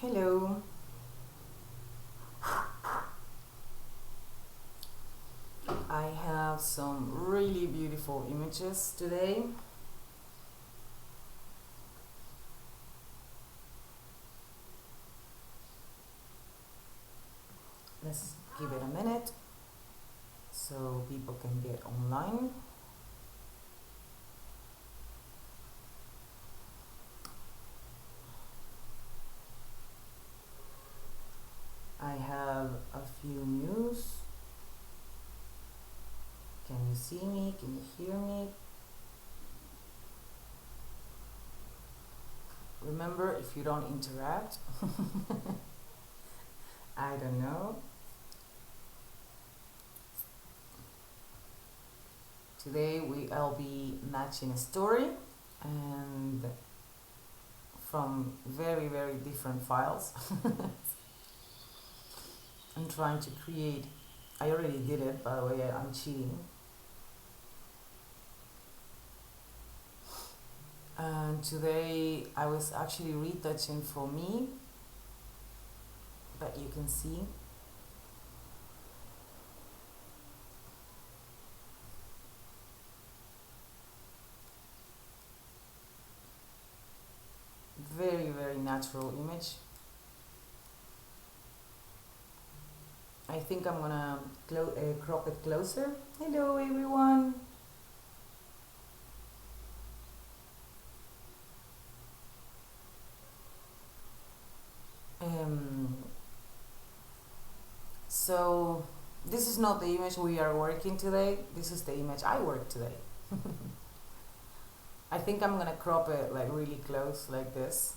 Hello, I have some really beautiful images today. Let's give it a minute so people can get online. I have a few news. Can you see me? Can you hear me? Remember, if you don't interact, I don't know. Today I'll be matching a story and from very different files. I'm trying to create, I already did it, by the way, I'm cheating. And today I was actually retouching for me, but you can see. Very natural image. I think I'm gonna crop it closer. Hello everyone. Um, so this is not the image we are working today. This is the image I work today. I think I'm gonna crop it like really close like this.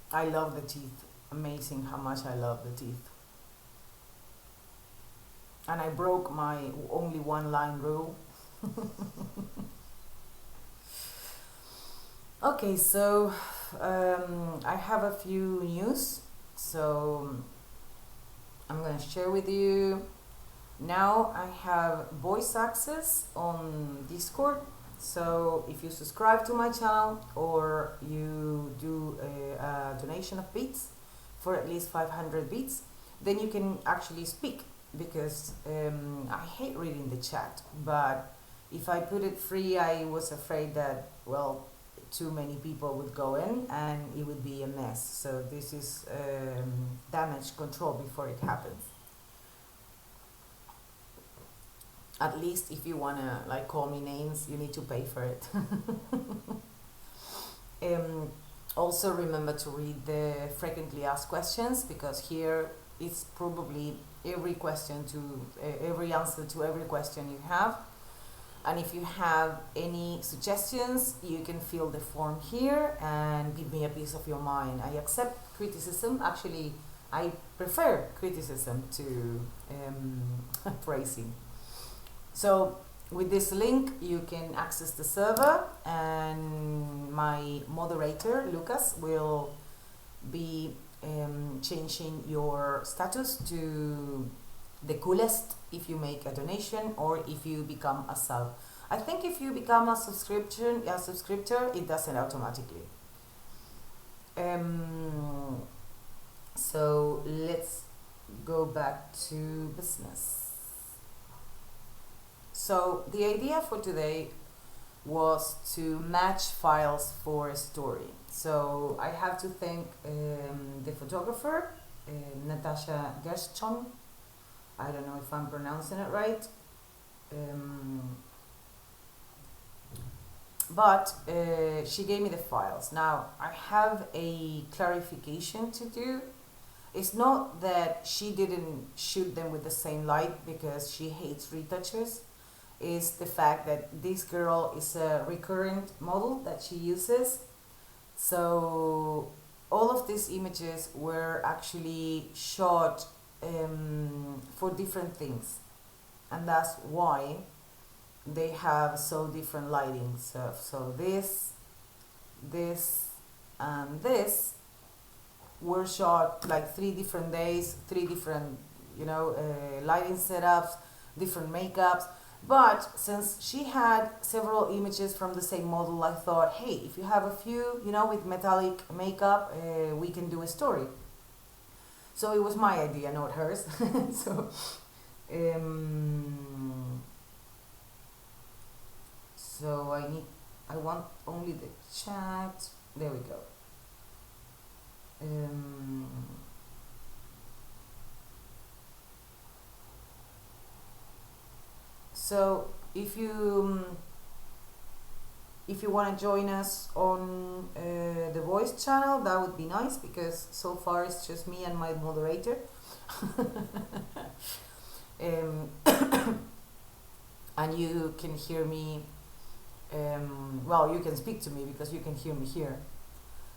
I love the teeth. Amazing how much I love the teeth. And I broke my only one line rule. Okay, so I have a few news. So I'm gonna share with you. Now I have voice access on Discord. So if you subscribe to my channel or you do a donation of bits for at least 500 bits, then you can actually speak, because I hate reading the chat, but if I put it free, I was afraid that, well, too many people would go in and it would be a mess. So this is damage control before it happens. At least if you wanna like call me names, you need to pay for it. Also remember to read the frequently asked questions, because here it's probably every question to every answer to every question you have. And if you have any suggestions, you can fill the form here and give me a piece of your mind. I accept criticism. Actually, I prefer criticism to praising. So with this link, you can access the server, and my moderator, Lucas, will be changing your status to the coolest if you make a donation or if you become a sub. I think if you become a subscriptor, it does it automatically. So let's go back to business. So the idea for today was to match files for a story. So I have to thank the photographer, Natasha Gerschon. I don't know if I'm pronouncing it right. But she gave me the files. Now I have a clarification to do. It's not that she didn't shoot them with the same light because she hates retouchers. Is the fact that this girl is a recurrent model that she uses. So all of these images were actually shot for different things, and that's why they have so different lighting. So this, and this were shot like 3 different days, 3 different lighting setups, different makeups. But since she had several images from the same model, I thought, hey, if you have a few, with metallic makeup, we can do a story. So it was my idea, not hers. so, um, so I want only the chat. There we go. Um, so if you want to join us on the voice channel, that would be nice, because so far it's just me and my moderator. um, and you can hear me, well, you can speak to me because you can hear me here.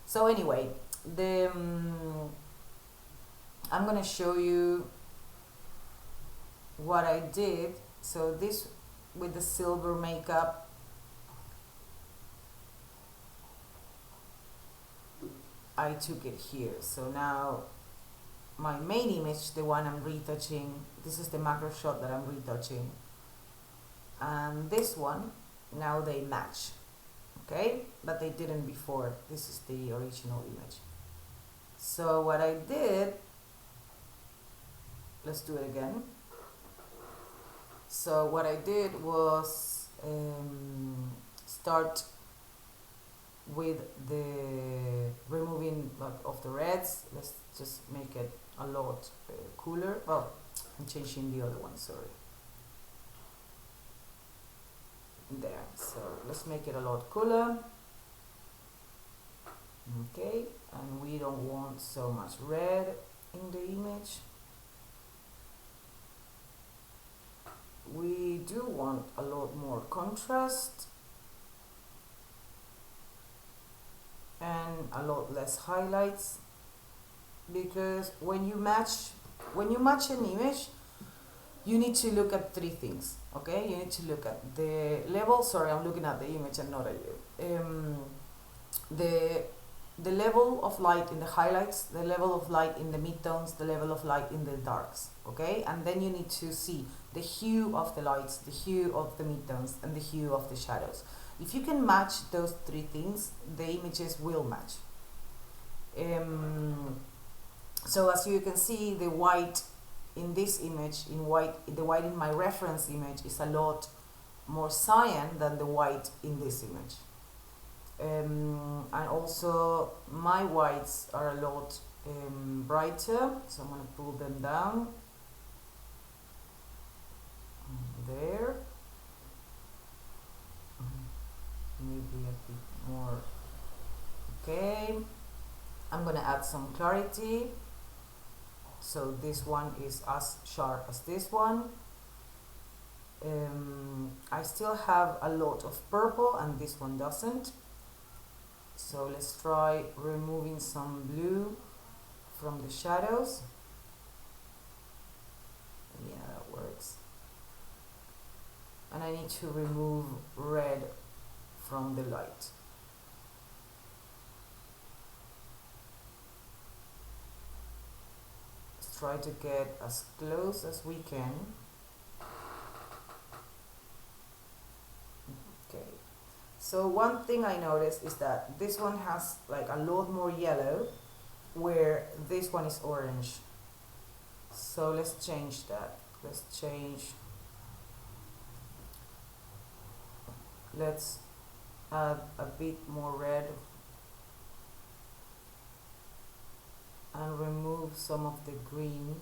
So anyway, I'm gonna show you what I did. So this, with the silver makeup, I took it here. So now my main image, the one I'm retouching, this is the macro shot that I'm retouching, and this one, now they match, okay, but they didn't before. This is the original image. So what I did, let's do it again. So what I did was start with the removing of the reds. Let's just make it a lot cooler. Well, I'm changing the other one, sorry. There, so let's make it a lot cooler. Okay, and we don't want so much red in the image. We do want a lot more contrast and a lot less highlights, because when you match an image, you need to look at three things. Okay, you need to look at the level. Sorry, I'm looking at the image and not at you. The level of light in the highlights, the level of light in the midtones, the level of light in the darks. Okay, and then you need to see the hue of the lights, the hue of the midtones, and the hue of the shadows. If you can match those three things, the images will match. So as you can see, the white in this image, the white in my reference image is a lot more cyan than the white in this image. And also my whites are a lot brighter, so I'm going to pull them down. There. Maybe a bit more. Okay. I'm going to add some clarity. So this one is as sharp as this one. I still have a lot of purple and this one doesn't. So let's try removing some blue from the shadows. Yeah, that works. And I need to remove red from the light. Let's try to get as close as we can. Okay. So one thing I noticed is that this one has like a lot more yellow, where this one is orange. So let's change that. Let's add a bit more red and remove some of the green.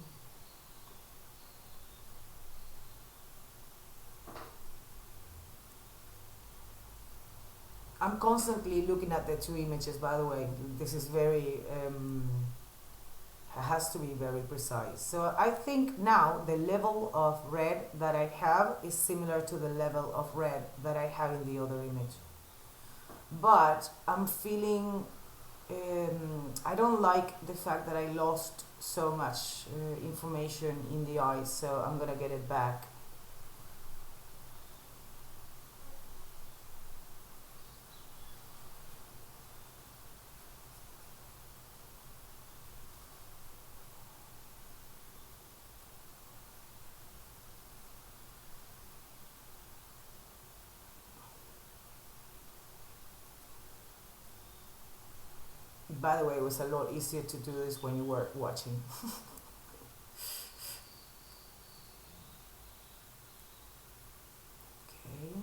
I'm constantly looking at the two images, by the way. This is very, has to be very precise. So I think now the level of red that I have is similar to the level of red that I have in the other image. But I'm feeling, I don't like the fact that I lost so much information in the eyes, so I'm gonna get it back. By the way, it was a lot easier to do this when you were watching. Okay,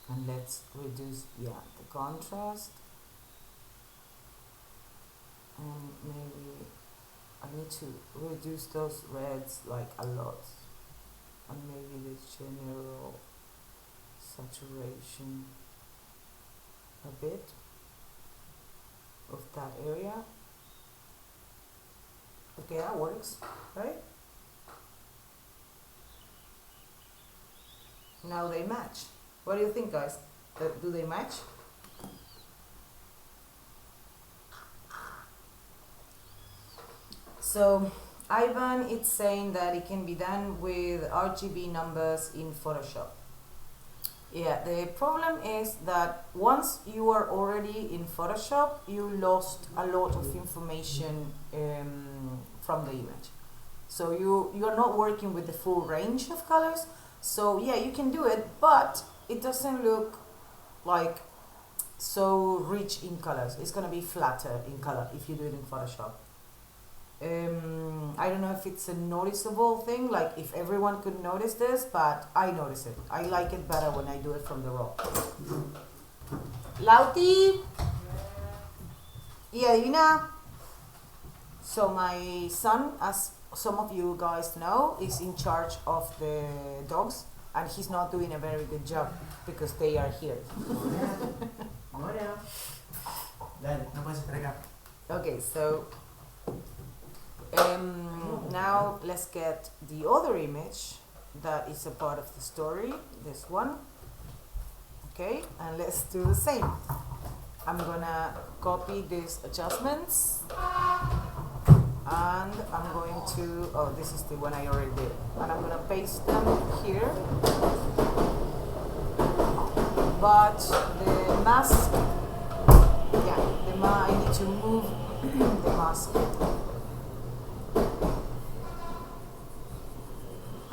and let's reduce, yeah, the contrast, and maybe I need to reduce those reds like a lot, and maybe the general saturation a bit of that area. Okay, that works, right? Now they match. What do you think, guys? Do they match? So Ivan is saying that it can be done with RGB numbers in Photoshop. Yeah, the problem is that once you are already in Photoshop, you lost a lot of information from the image. So you're not working with the full range of colors. So yeah, you can do it, but it doesn't look like so rich in colors. It's gonna be flatter in color if you do it in Photoshop. I don't know if it's a noticeable thing, like if everyone could notice this, but I notice it. I like it better when I do it from the raw. Lauti? Yeah, Divina? So my son, as some of you guys know, is in charge of the dogs, and he's not doing a very good job because they are here. Okay, so now let's get the other image that is a part of the story, this one. Okay, and let's do the same. I'm gonna copy these adjustments, and I'm going to, oh, this is the one I already did, and I'm gonna paste them here. But the mask, yeah, I need to move the mask.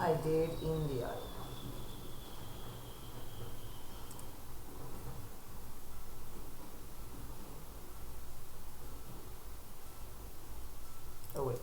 I did in the eye. Oh wait.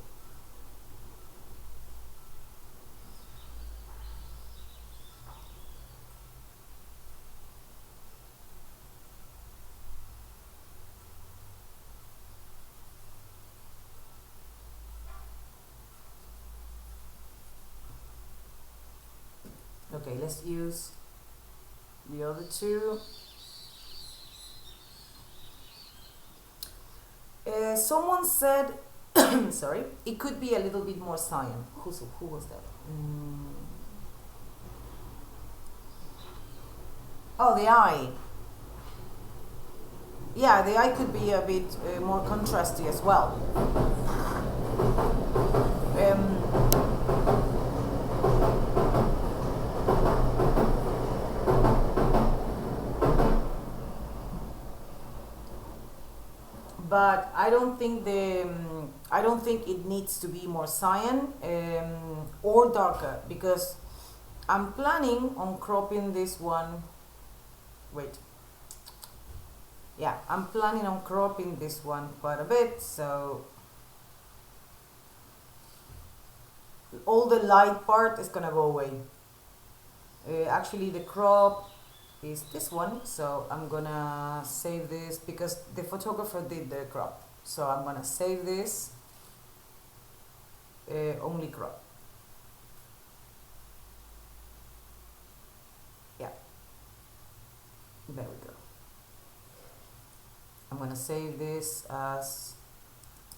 Okay, let's use the other two. Someone said, sorry, it could be a little bit more cyan. Who was that? Oh, the eye. Yeah, the eye could be a bit more contrasty as well. But I don't think it needs to be more cyan or darker, because I'm planning on cropping this one. Wait. Yeah, I'm planning on cropping this one quite a bit, so all the light part is gonna go away. Actually, the crop is this one, so I'm gonna save this because the photographer did the crop, so I'm gonna save this only crop. Yeah, there we go. I'm gonna save this as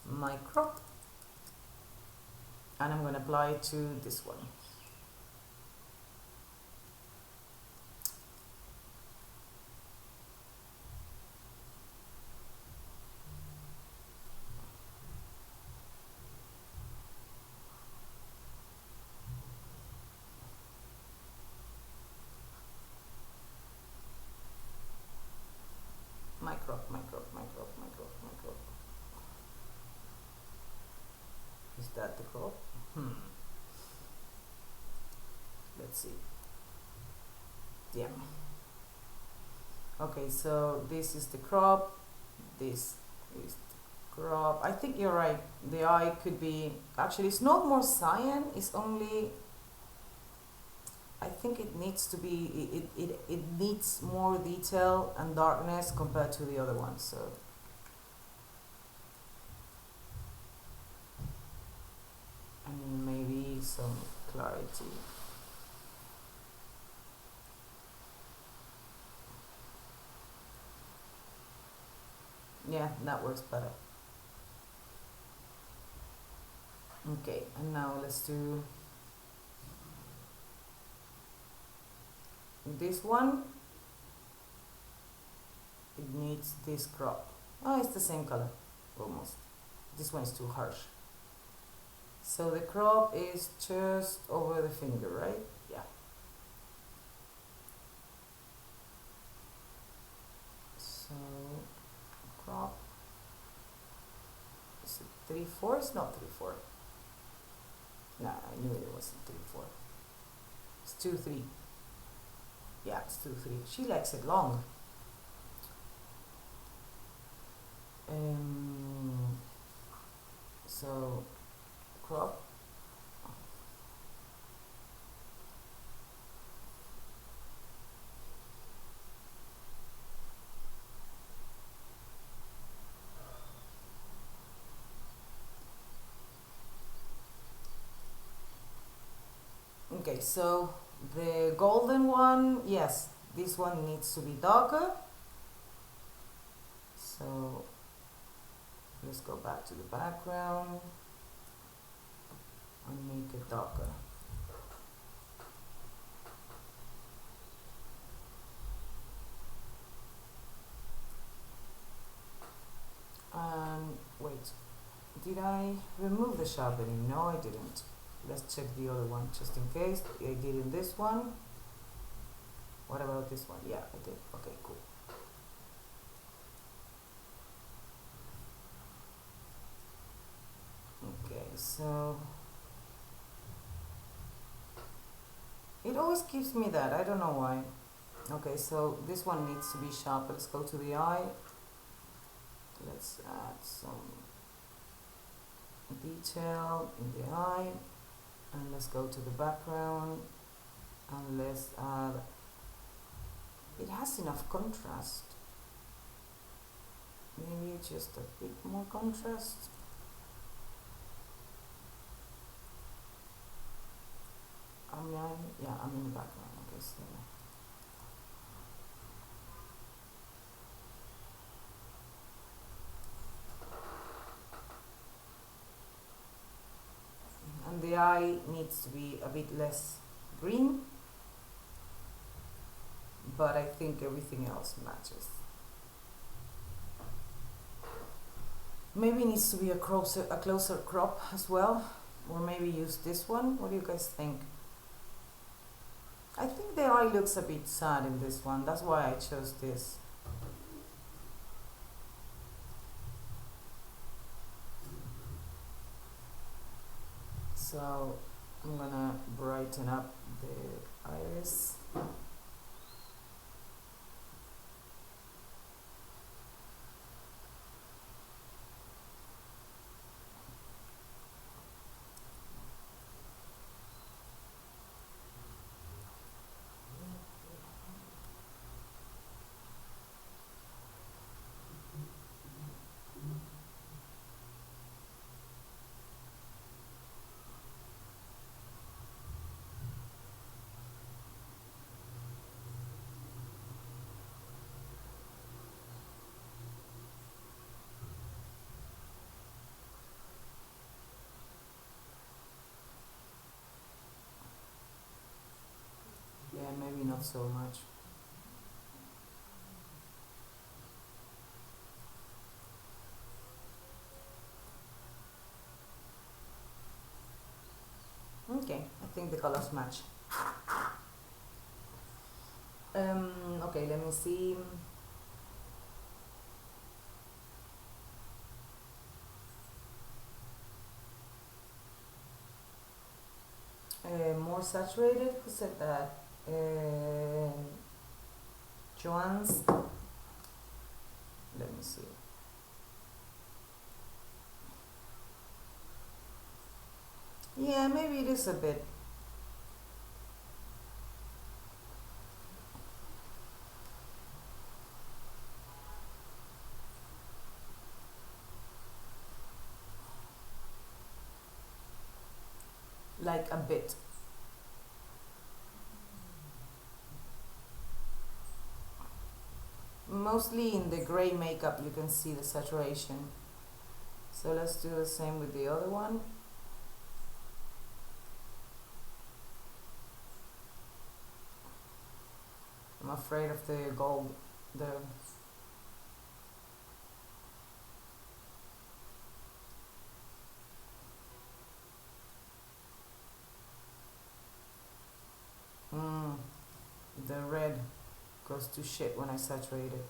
my crop, and I'm gonna apply it to this one. My crop. Is that the crop? Let's see. Yeah. Okay, so this is the crop. This is crop. I think you're right. The eye could be, actually it's not more cyan, it's only, I think it needs to be, it needs more detail and darkness compared to the other ones. So and maybe some clarity. Yeah, that works better. Okay, and now let's do this one. It needs this crop. Oh, it's the same color, almost. This one is too harsh. So the crop is just over the finger, right? Yeah. So crop. Is it 3/4? It's not 3/4. Nah, I knew it wasn't 3/4. It's 2/3. Yeah, it's 2/3. She likes it long. So crop. Okay, so the golden one, yes, this one needs to be darker. So let's go back to the background and make it darker. And wait, did I remove the sharpening? No, I didn't. Let's check the other one just in case. I did in this one. What about this one? Yeah, I did. Okay, cool. Okay, so it always gives me that. I don't know why. Okay, so this one needs to be sharp. Let's go to the eye. Let's add some detail in the eye. And let's go to the background. And let's add... It has enough contrast. Maybe just a bit more contrast. I'm in the background, okay, so and the eye needs to be a bit less green, but I think everything else matches. Maybe it needs to be a closer crop as well, or maybe use this one. What do you guys think? I think the eye looks a bit sad in this one, that's why I chose this. So I'm gonna brighten up the iris. Yeah, maybe not so much. Okay, I think the colors match. Okay, let me see. More saturated, who said that? Joanne's, let me see. Yeah, maybe it is a bit. Like a bit. Mostly in the gray makeup you can see the saturation. So let's do the same with the other one. I'm afraid of the gold. The mm, the red goes to shit when I saturate it.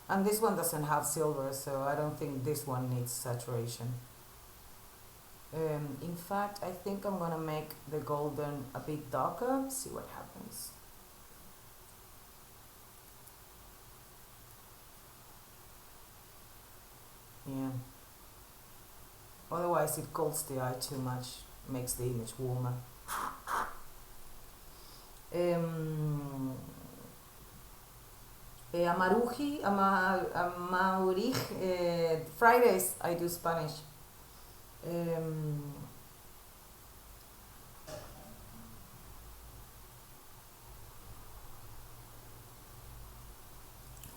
And this one doesn't have silver, so I don't think this one needs saturation. In fact, I think I'm gonna make the golden a bit darker, see what happens. Yeah. Otherwise it colds the eye too much, makes the image warmer. Amaurij, Fridays I do Spanish.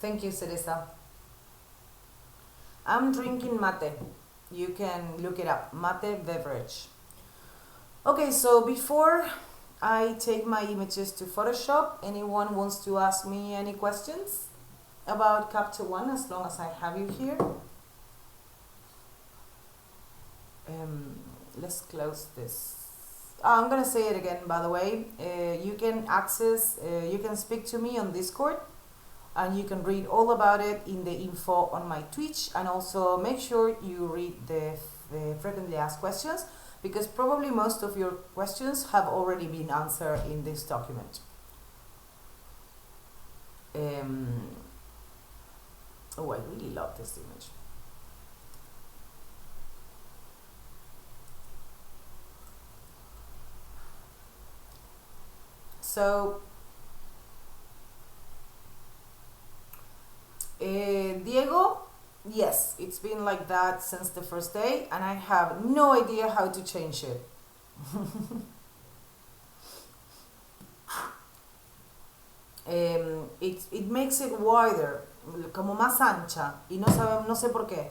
Thank you, Cereza. I'm drinking mate. You can look it up, mate beverage. Okay, so before I take my images to Photoshop, anyone wants to ask me any questions about Capture One as long as I have you here? Let's close this. I'm gonna say it again, by the way. You can access, you can speak to me on Discord, and you can read all about it in the info on my Twitch, and also make sure you read the frequently asked questions, because probably most of your questions have already been answered in this document. Oh, I really love this image. So, Diego, yes, it's been like that since the first day, and I have no idea how to change it. It makes it wider, como más ancha, y no sé por qué.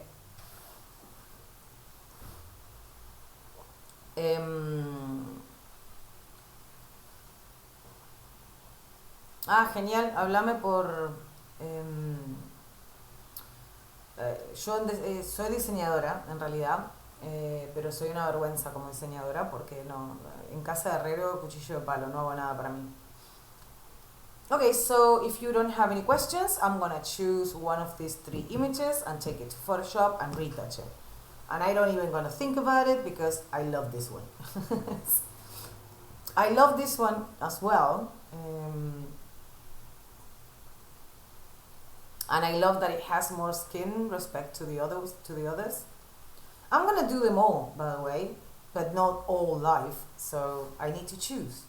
Genial, háblame por... yo soy diseñadora, en realidad, pero soy una vergüenza como diseñadora porque no, en casa de herrero, cuchillo de palo, no hago nada para mí. Okay, so if you don't have any questions, I'm gonna choose one of these 3 images and take it to Photoshop and retouch it. And I don't even gonna think about it because I love this one. I love this one as well. And I love that it has more skin respect to the others. I'm gonna do them all, by the way, but not all live, so I need to choose.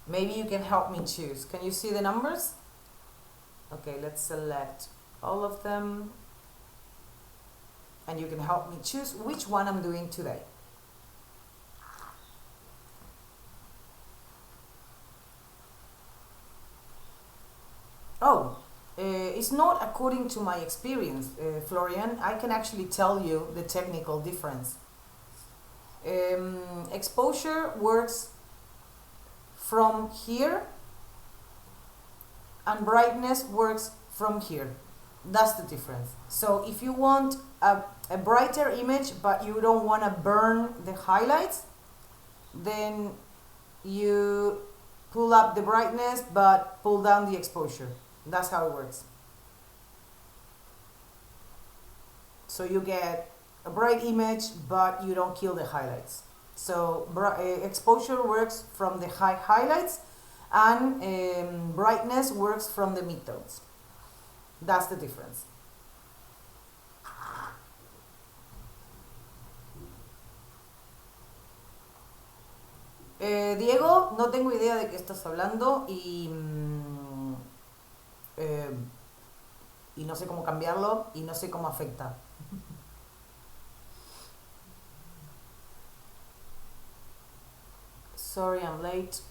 Maybe you can help me choose. Can you see the numbers? Okay, let's select all of them, and you can help me choose which one I'm doing today. Oh, it's not according to my experience, Florian. I can actually tell you the technical difference. Exposure works from here, and brightness works from here. That's the difference. So if you want a brighter image but you don't want to burn the highlights, then you pull up the brightness but pull down the exposure. That's how it works. So you get a bright image but you don't kill the highlights. So exposure works from the high highlights, and brightness works from the midtones. That's the difference. Diego, no tengo idea de qué estás hablando eh, y no sé cómo cambiarlo y no sé cómo afecta. Sorry, I'm late.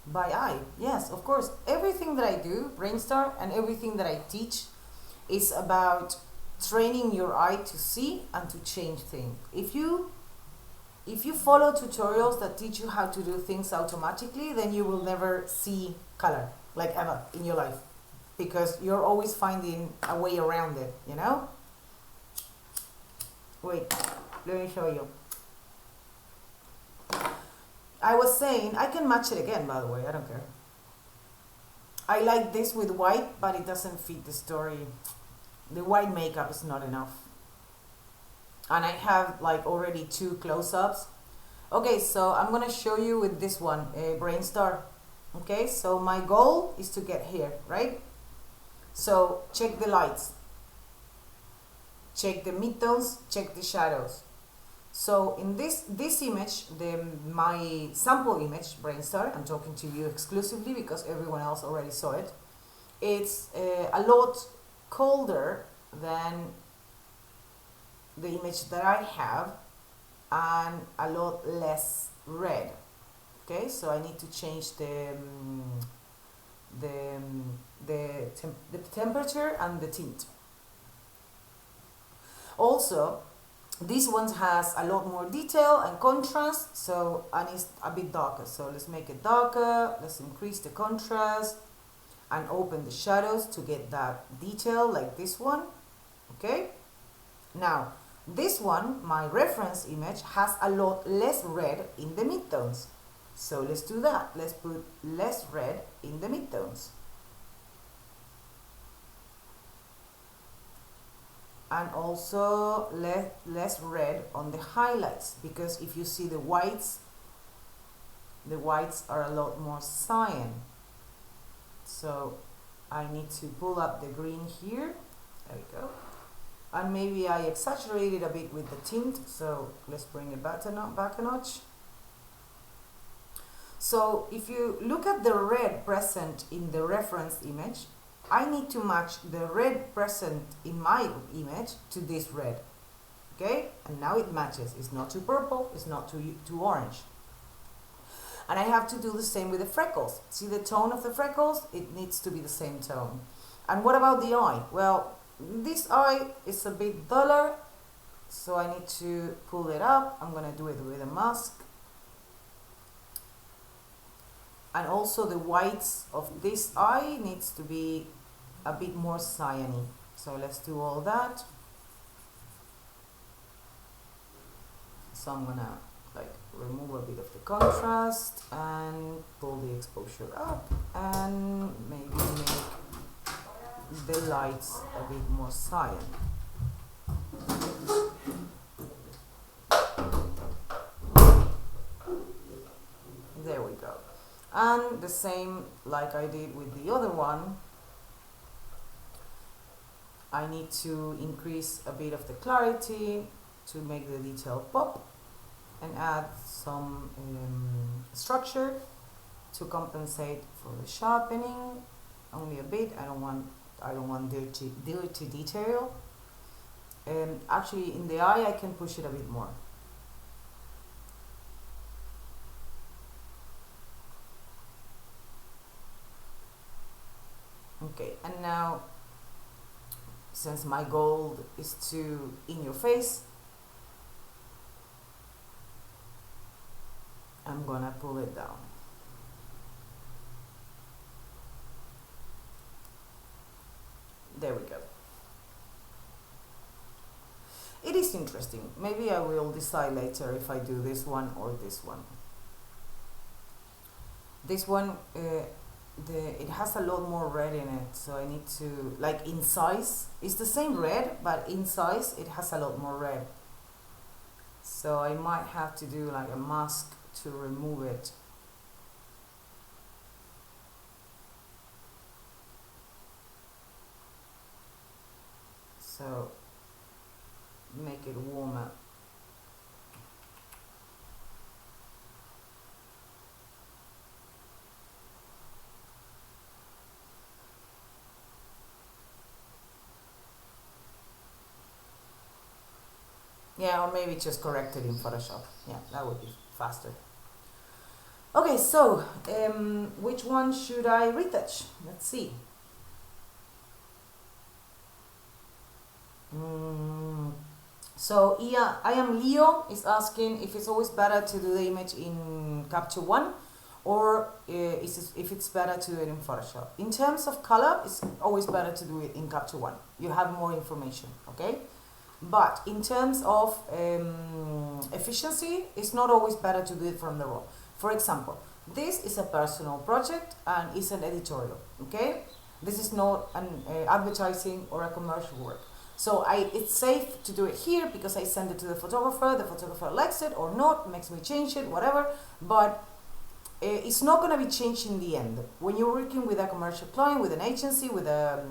By eye, yes, of course. Everything that I do, Brainstar, and everything that I teach is about training your eye to see and to change things. If you follow tutorials that teach you how to do things automatically, then you will never see color, like ever in your life, because you're always finding a way around it, you know? Wait, let me show you. I was saying, I can match it again, by the way, I don't care. I like this with white, but it doesn't fit the story. The white makeup is not enough. And I have like already 2 close-ups. Okay, so I'm gonna show you with this one, Brainstar. Okay, so my goal is to get here, right? So check the lights, check the midtones, check the shadows. So in this image, my sample image, Brainstar, I'm talking to you exclusively because everyone else already saw it. It's a lot colder than the image that I have, and a lot less red. Okay, so I need to change the temperature and the tint. Also, this one has a lot more detail and contrast, so, and it's a bit darker. So let's make it darker, let's increase the contrast and open the shadows to get that detail like this one. Okay, now this one, my reference image, has a lot less red in the midtones. So let's do that. Let's put less red in the midtones. And also less red on the highlights, because if you see the whites are a lot more cyan. So I need to pull up the green here. There we go. And maybe I exaggerated a bit with the tint, so let's bring it back a notch. So if you look at the red present in the reference image, I need to match the red present in my image to this red. Okay, and now it matches. It's not too purple, it's not too orange. And I have to do the same with the freckles. See the tone of the freckles? It needs to be the same tone. And what about the eye? Well, this eye is a bit duller, so I need to pull it up. I'm gonna do it with a mask. And also the whites of this eye needs to be a bit more cyany. So let's do all that. So I'm gonna like remove a bit of the contrast and pull the exposure up and maybe make the lights a bit more cyan. There we go. And the same like I did with the other one, I need to increase a bit of the clarity to make the detail pop and add some structure to compensate for the sharpening, only a bit. I don't want dirty detail. Actually in the eye I can push it a bit more. Okay, and now since my goal is to in your face, I'm gonna pull it down. There we go. It is interesting. Maybe I will decide later if I do this one or this one. This one, it has a lot more red in it, so I need to, like in size, it's the same red, but in size it has a lot more red. So I might have to do like a mask to remove it. So make it warmer. Yeah, or maybe just correct it in Photoshop. Yeah, that would be faster. Okay, so which one should I retouch? Let's see. So yeah, I am Leo is asking if it's always better to do the image in Capture One, or if it's better to do it in Photoshop. In terms of color, it's always better to do it in Capture One. You have more information, okay? But in terms of efficiency, it's not always better to do it from the raw. For example, this is a personal project and it's an editorial, okay? This is not an advertising or a commercial work. So it's safe to do it here because I send it to the photographer likes it or not, makes me change it, whatever, but it's not going to be changed in the end. When you're working with a commercial client, with an agency, with a,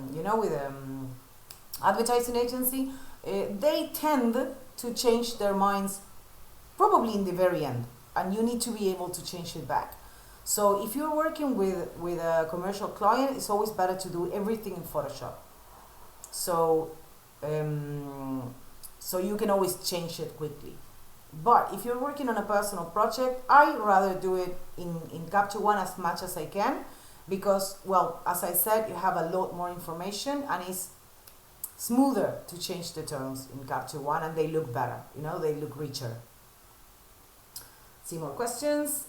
advertising agency, they tend to change their minds probably in the very end, and you need to be able to change it back. So if you're working with a commercial client, it's always better to do everything in Photoshop. So you can always change it quickly. But if you're working on a personal project, I rather do it in Capture One as much as I can, because, well, as I said, you have a lot more information and it's smoother to change the tones in Capture One, and they look better, they look richer. See more questions.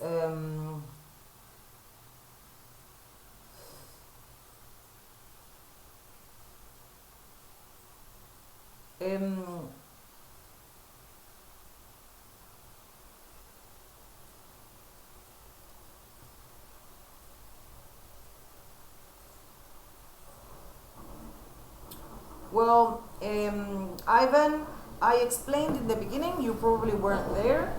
Well, Ivan, I explained in the beginning, you probably weren't there,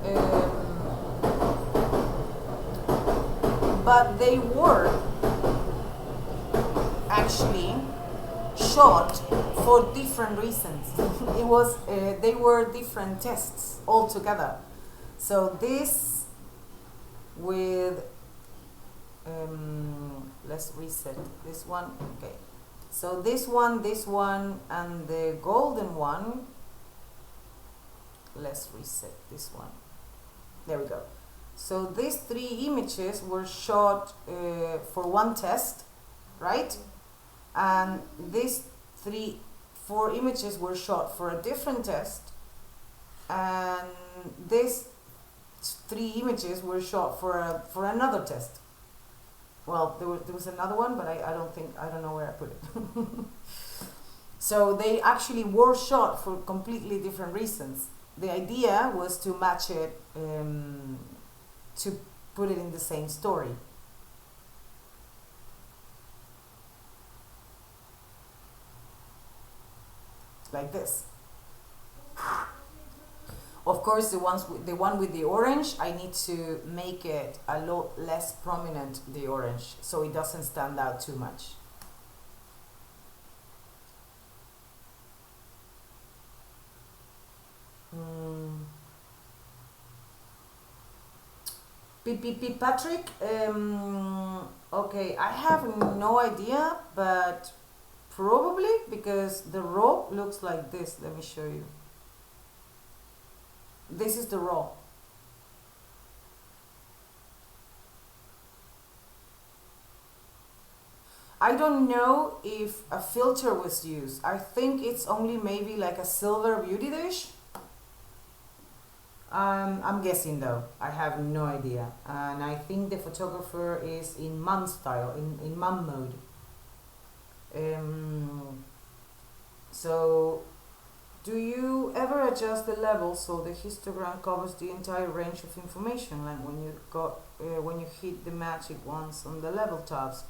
but they were actually shot for different reasons. They were different tests altogether. So this with, let's reset this one, okay. So this one, and the golden one, let's reset this one. There we go. So these 3 images were shot for one test, right? And these 4 images were shot for a different test, and these 3 images were shot for another test. Well, there was another one, but I don't know where I put it. So they actually were shot for completely different reasons. The idea was to match it, to put it in the same story. Like this. Of course, the one with the orange, I need to make it a lot less prominent, the orange, so it doesn't stand out too much. Patrick, okay, I have no idea, but probably because the raw looks like this. Let me show you. This is the raw. I don't know if a filter was used. I think it's only maybe like a silver beauty dish. I'm guessing though. I have no idea. And I think the photographer is in mum style, in mum mode. So, do you ever adjust the level so the histogram covers the entire range of information, like when you hit the magic ones on the level tabs?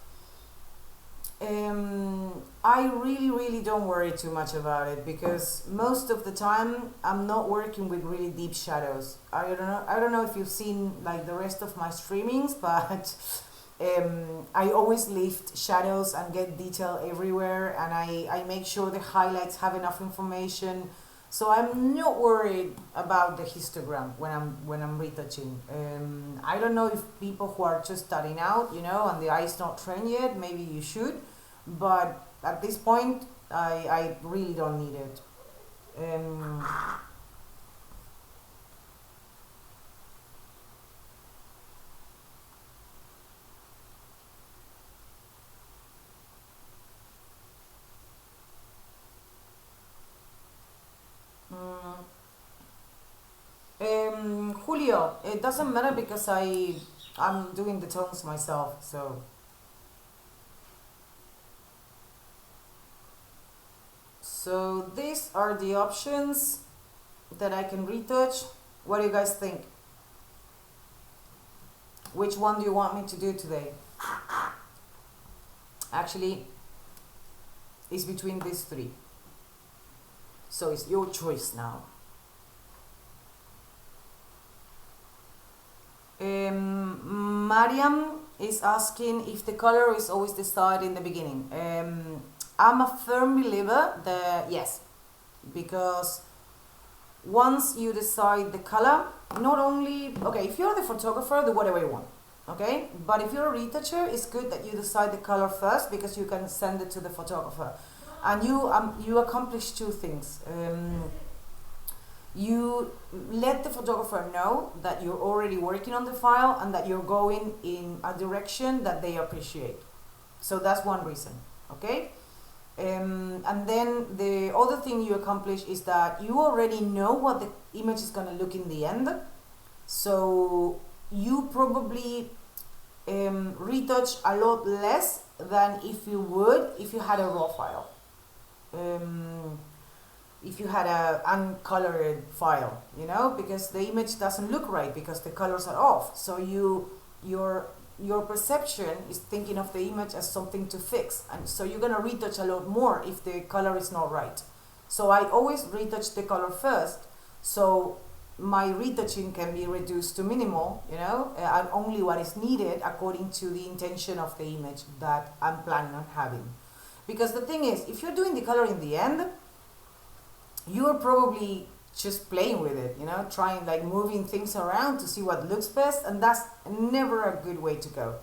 I really don't worry too much about it, because most of the time I'm not working with really deep shadows. I don't know if you've seen like the rest of my streamings, but I always lift shadows and get detail everywhere, and I make sure the highlights have enough information. So I'm not worried about the histogram when I'm retouching. I don't know if people who are just starting out, you know, and the eye is not trained yet, maybe you should, but at this point, I really don't need it. Um, mm, Julio, it doesn't matter because I'm doing the tones myself, so these are the options that I can retouch. What do you guys think? Which one do you want me to do today? Actually, it's between these three. So it's your choice now. Mariam is asking if the color is always decided in the beginning. I'm a firm believer that yes, because once you decide the color, not only, okay, if you're the photographer, do whatever you want, okay? But if you're a retoucher, it's good that you decide the color first because you can send it to the photographer. And you accomplish two things. You let the photographer know that you're already working on the file and that you're going in a direction that they appreciate. So that's one reason, okay? And then the other thing you accomplish is that you already know what the image is going to look in the end. So you probably retouch a lot less than if you would if you had a raw file. If you had a uncolored file, you know, because the image doesn't look right because the colors are off. So your perception is thinking of the image as something to fix, and so you're gonna retouch a lot more if the color is not right. So I always retouch the color first, so my retouching can be reduced to minimal, you know, and only what is needed according to the intention of the image that I'm planning on having. Because the thing is, if you're doing the color in the end, you're probably just playing with it, you know, trying like moving things around to see what looks best, and that's never a good way to go.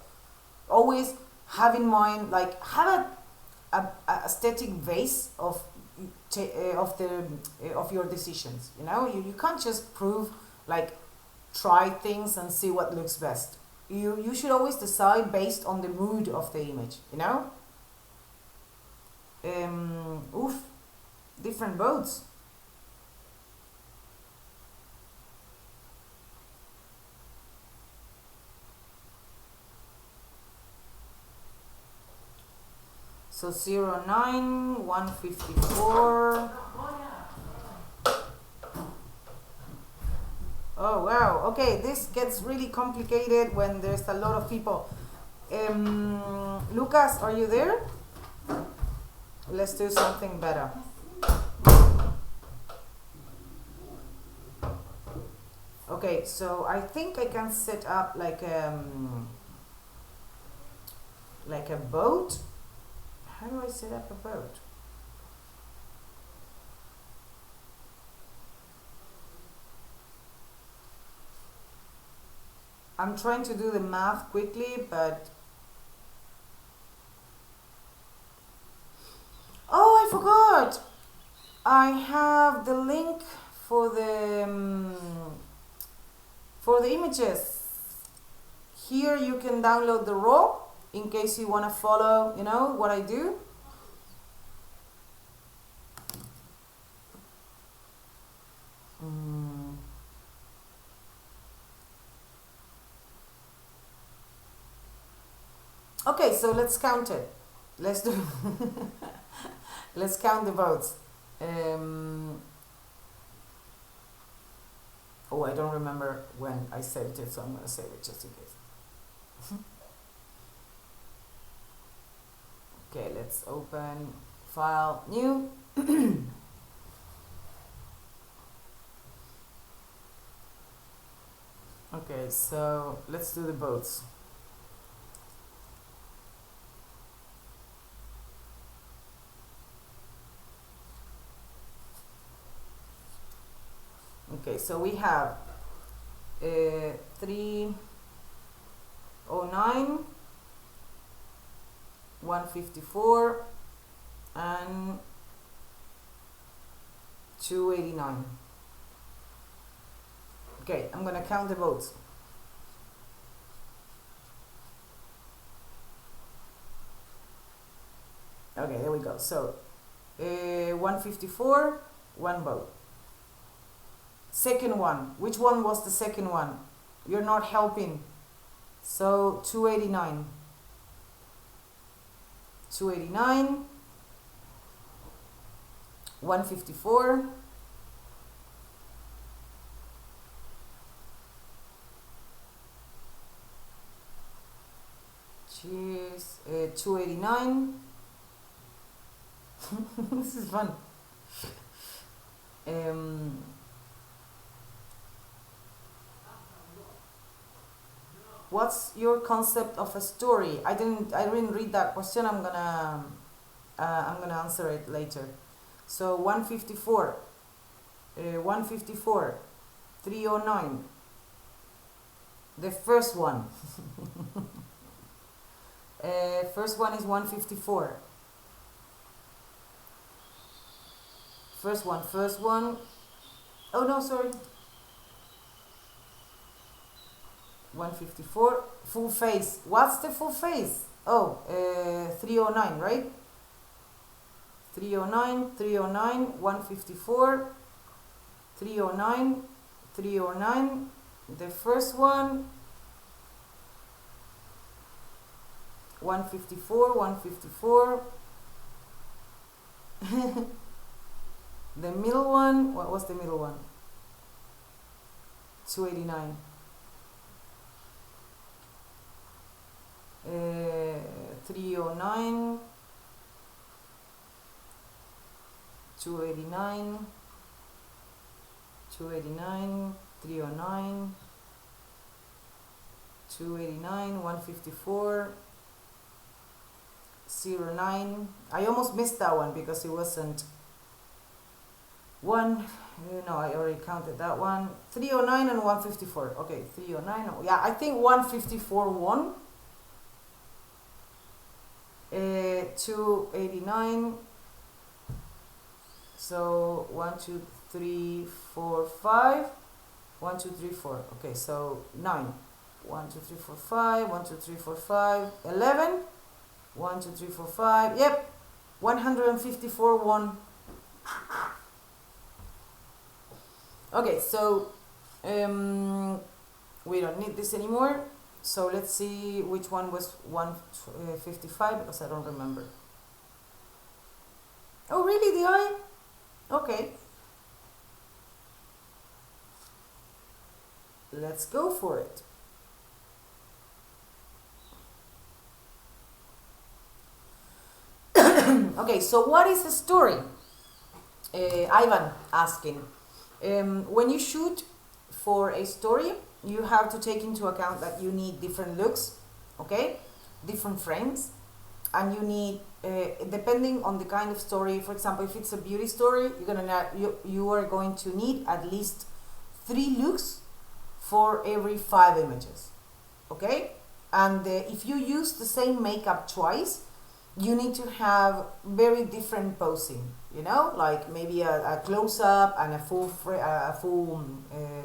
Always have in mind, like, have a aesthetic base of of your decisions. You know, you can't just prove, like, try things and see what looks best. You should always decide based on the mood of the image. You know. Oof, different boats. So 09, 154. Oh wow, okay, this gets really complicated when there's a lot of people. Lucas, are you there? Let's do something better. Okay, so I think I can set up like a boat. How do I set up a boat? I'm trying to do the math quickly, but... Oh, I forgot! I have the link for the images. Here you can download the raw in case you want to follow, you know, what I do. Okay, so let's count it. Let's do let's count the votes. Oh, I don't remember when I saved it, so I'm going to save it just in case. Okay, let's open file, new. Okay, so let's do the votes. Okay, so we have 309, 154, and 289. Okay, I'm gonna count the votes. Okay, there we go. So 154, one vote. Second one, which one was the second one? You're not helping. So 289. 289, 154, cheers, 289. This is fun. What's your concept of a story? I didn't read that question. I'm gonna answer it later. So 154, 154, 309. The first one. First one is 154. First one. Oh no, sorry. 154. Full face. What's the full face? Oh, 309, right? 309, 309, 154, 309, 309. The first one. 154, 154. The middle one, what was the middle one? 289. 309, 289, 289, 309, 289, 154, 09. I almost missed that one because it wasn't one. No, I already counted that one. 309 and 154. Okay, 309. Yeah, I think 154 won. 289. So 1, 2, 3, 4, 5. 1, 2, 3, 4. Okay, so 9. 1, 2, 3, 4, 5. 1, 2, 3, 4, 5. 11. 1, 2, 3, 4, 5. Yep. 154 won. Okay, so we don't need this anymore. So let's see which one was 155 because I don't remember. Oh, really? The eye? Okay. Let's go for it. Okay, so what is a story? Ivan asking. When you shoot for a story, you have to take into account that you need different looks, okay, different frames, and you need, depending on the kind of story. For example, if it's a beauty story, you are going to need at least 3 looks for every 5 images, okay. And if you use the same makeup twice, you need to have very different posing, you know, like maybe a close-up and a full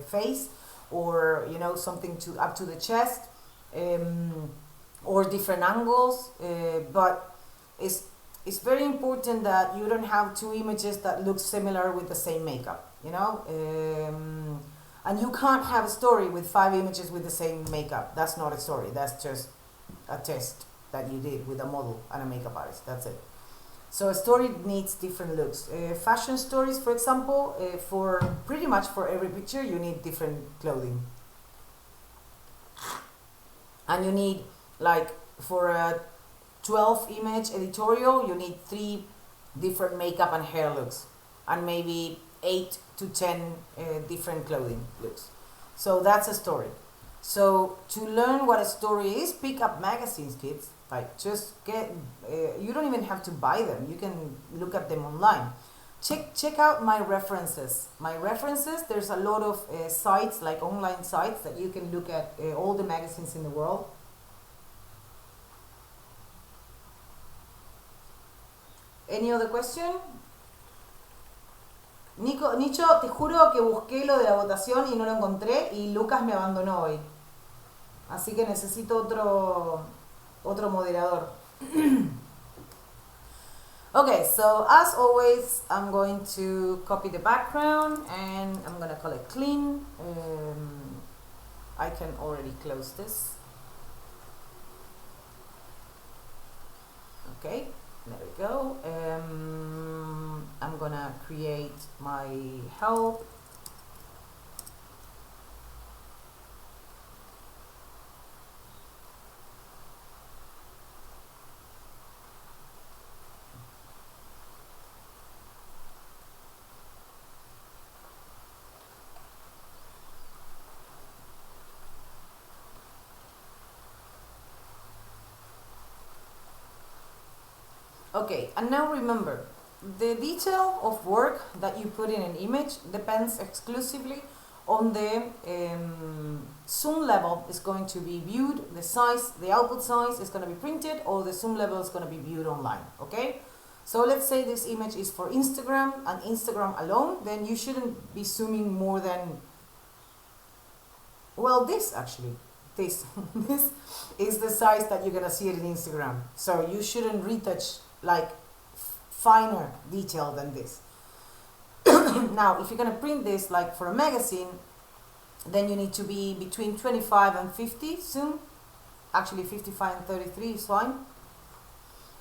face, or you know, something to up to the chest, or different angles, but it's very important that you don't have 2 images that look similar with the same makeup, you know, and you can't have a story with 5 images with the same makeup. That's not a story, that's just a test that you did with a model and a makeup artist. That's it. So a story needs different looks. Fashion stories, for example, for pretty much for every picture you need different clothing, and you need, like, for a 12 image editorial, you need 3 different makeup and hair looks, and maybe 8 to 10 different clothing looks. So that's a story. So to learn what a story is, pick up magazines, kids. Like, just get, you don't even have to buy them. You can look at them online. check out my references. My references, there's a lot of sites, like online sites, that you can look at all the magazines in the world. Any other question? Nicho, te juro que busqué lo de la votación y no lo encontré, y Lucas me abandonó hoy. Así que necesito otro moderador. Okay, so as always, I'm going to copy the background and I'm gonna call it clean. I can already close this. Okay, there we go. I'm gonna create my help. Okay, and now remember, the detail of work that you put in an image depends exclusively on the zoom level is going to be viewed, the size, the output size is going to be printed, or the zoom level is going to be viewed online, okay? So let's say this image is for Instagram and Instagram alone, then you shouldn't be zooming more than, well, this actually. This is the size that you're going to see it in Instagram. So you shouldn't retouch like finer detail than this. Now, if you're going to print this like for a magazine, then you need to be between 25 and 50 zoom. Actually 55 and 33 is fine.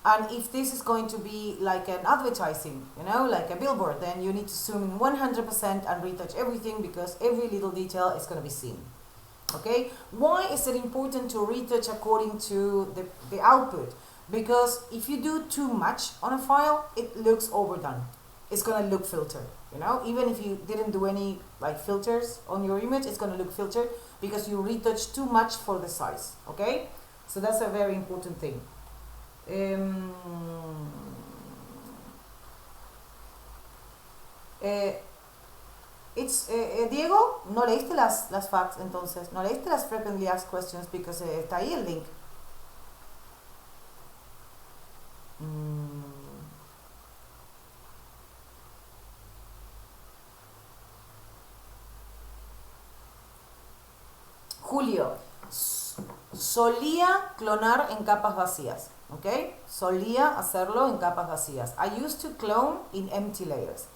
And if this is going to be like an advertising, you know, like a billboard, then you need to zoom in 100% and retouch everything, because every little detail is going to be seen. Okay, why is it important to retouch according to the output? Because if you do too much on a file, it looks overdone. It's gonna look filtered, you know, even if you didn't do any like filters on your image, it's gonna look filtered because you retouch too much for the size. Okay, so that's a very important thing. Diego, no leíste las facts, entonces no leíste las frequently asked questions, because está ahí el link. Julio, solía clonar en capas vacías, ¿ok? Solía hacerlo en capas vacías. I used to clone in empty layers.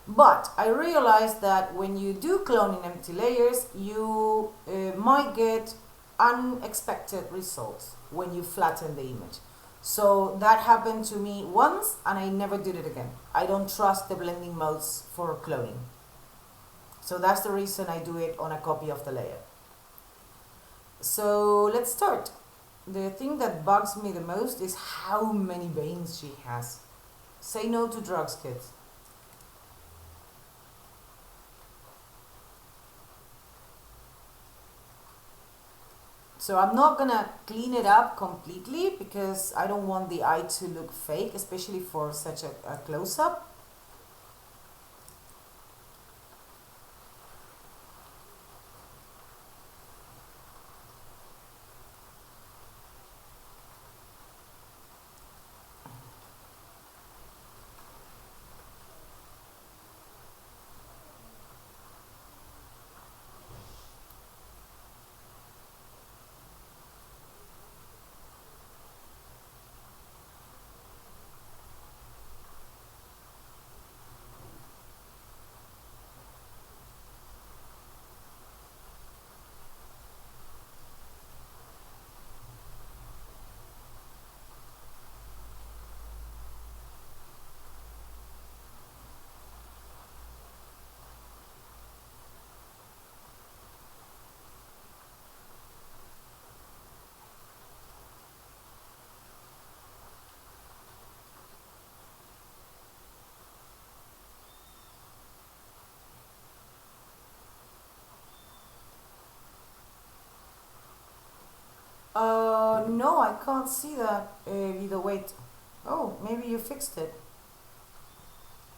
But I realized that when you do clone in empty layers, you might get unexpected results when you flatten the image. So that happened to me once and I never did it again. I don't trust the blending modes for cloning. So that's the reason I do it on a copy of the layer. So let's start. The thing that bugs me the most is how many veins she has. Say no to drugs, kids. So I'm not gonna clean it up completely because I don't want the eye to look fake, especially for such a close-up. No, I can't see that, Guido. Wait. Oh, maybe you fixed it.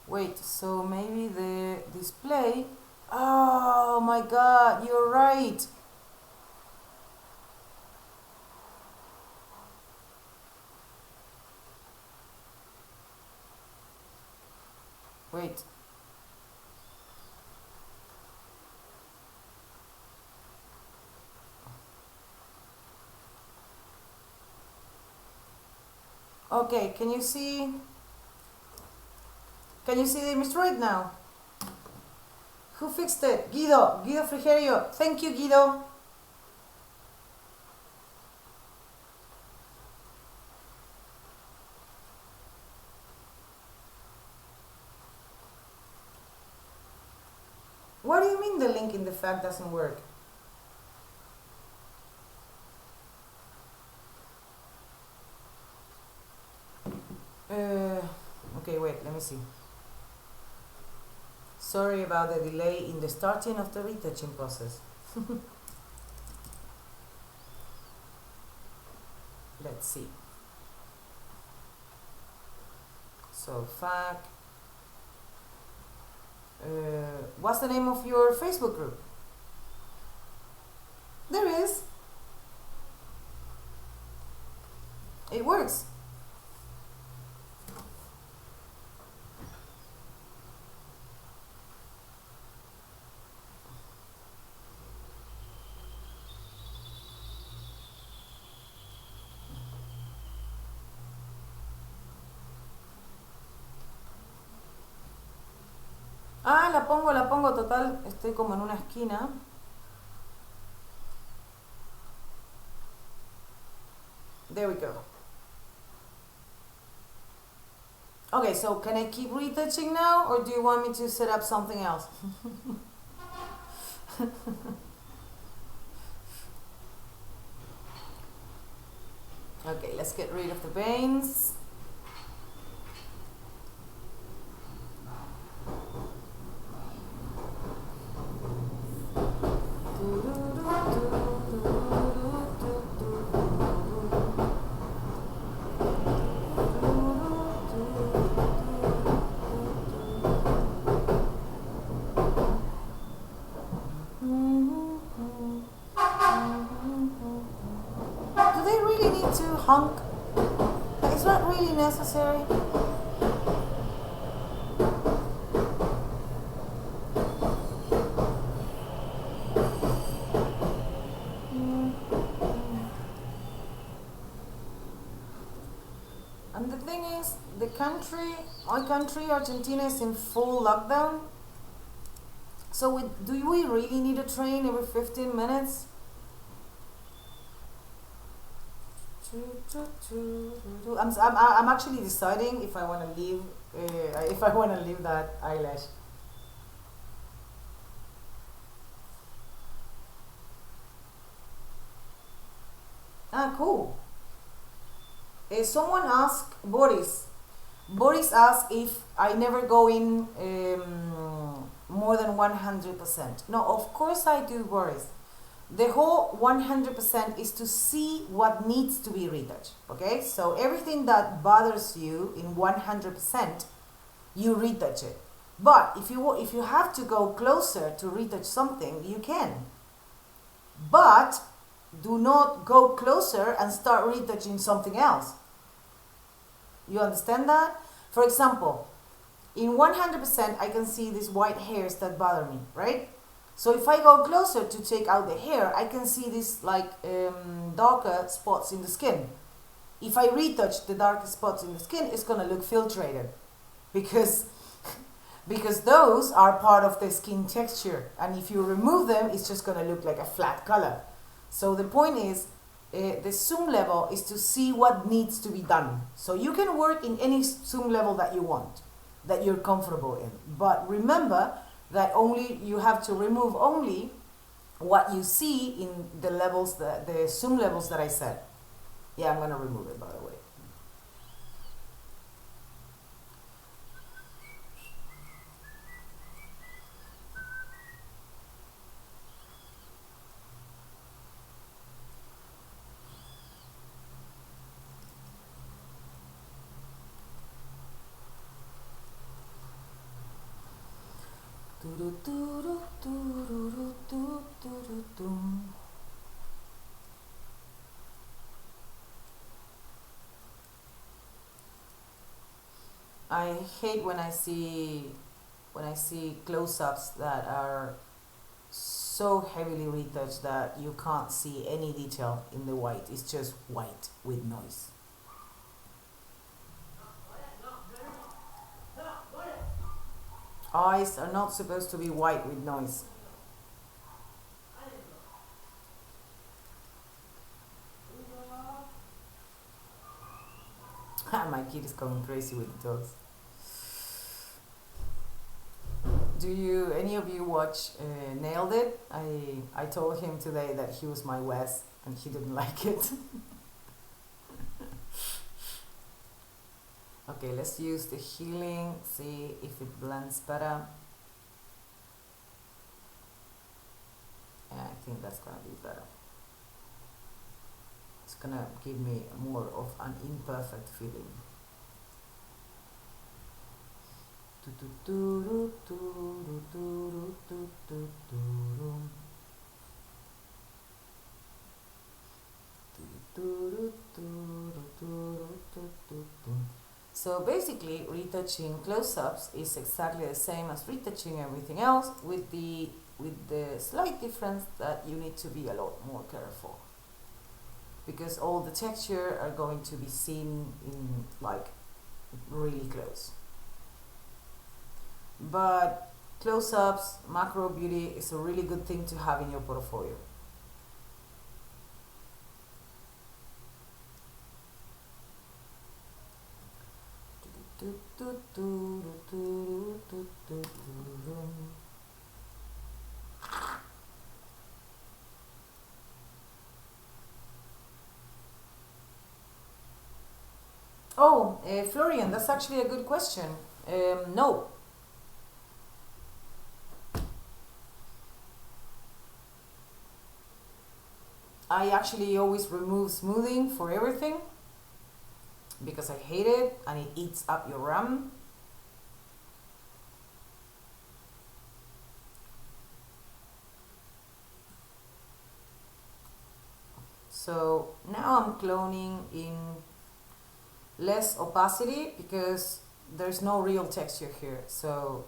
Wait, so maybe the display. Oh my god, you're right. Wait. Okay, can you see the image right now? Who fixed it? Guido Frigerio. Thank you, Guido. What do you mean the link in the fact doesn't work? Okay, wait, let me see. Sorry about the delay in the starting of the retouching process. Let's see. So, fact. What's the name of your Facebook group? There is. It works. Ah, la pongo, total, estoy como en una esquina. There we go. Okay, so can I keep retouching now, or do you want me to set up something else? Okay, let's get rid of the veins. Do they really need to honk? It's not really necessary. And the thing is, my country, Argentina, is in full lockdown. So do we really need a train every 15 minutes? I'm actually deciding if I want to leave that eyelash. Ah, cool. Someone asked Boris. Boris asked if I never go in more than 100%. No, of course I do, Boris. The whole 100% is to see what needs to be retouched. Okay, so everything that bothers you in 100%, you retouch it. But if you have to go closer to retouch something, you can. But do not go closer and start retouching something else. You understand that? For example, in 100% I can see these white hairs that bother me, right? So if I go closer to take out the hair, I can see these like darker spots in the skin. If I retouch the darker spots in the skin, it's gonna look filtrated because those are part of the skin texture, and if you remove them, it's just gonna look like a flat color. So the point is, the zoom level is to see what needs to be done. So you can work in any zoom level that you want, that you're comfortable in. But remember that you have to remove only what you see in the zoom levels that I said. Yeah, I'm gonna remove it, by the way. I hate when I see close-ups that are so heavily retouched that you can't see any detail in the white. It's just white with noise. Eyes are not supposed to be white with noise. My kid is going crazy with the dogs. Do you, any of you watch Nailed It? I told him today that he was my Wes and he didn't like it. Okay, let's use the healing, see if it blends better. Yeah, I think that's gonna be better. It's gonna give me more of an imperfect feeling. So basically, retouching close-ups is exactly the same as retouching everything else, with the slight difference that you need to be a lot more careful, because all the texture are going to be seen in like really close. But close-ups, macro beauty is a really good thing to have in your portfolio. Oh, Florian, that's actually a good question. No. I actually always remove smoothing for everything because I hate it and it eats up your RAM. So now I'm cloning in less opacity because there's no real texture here, so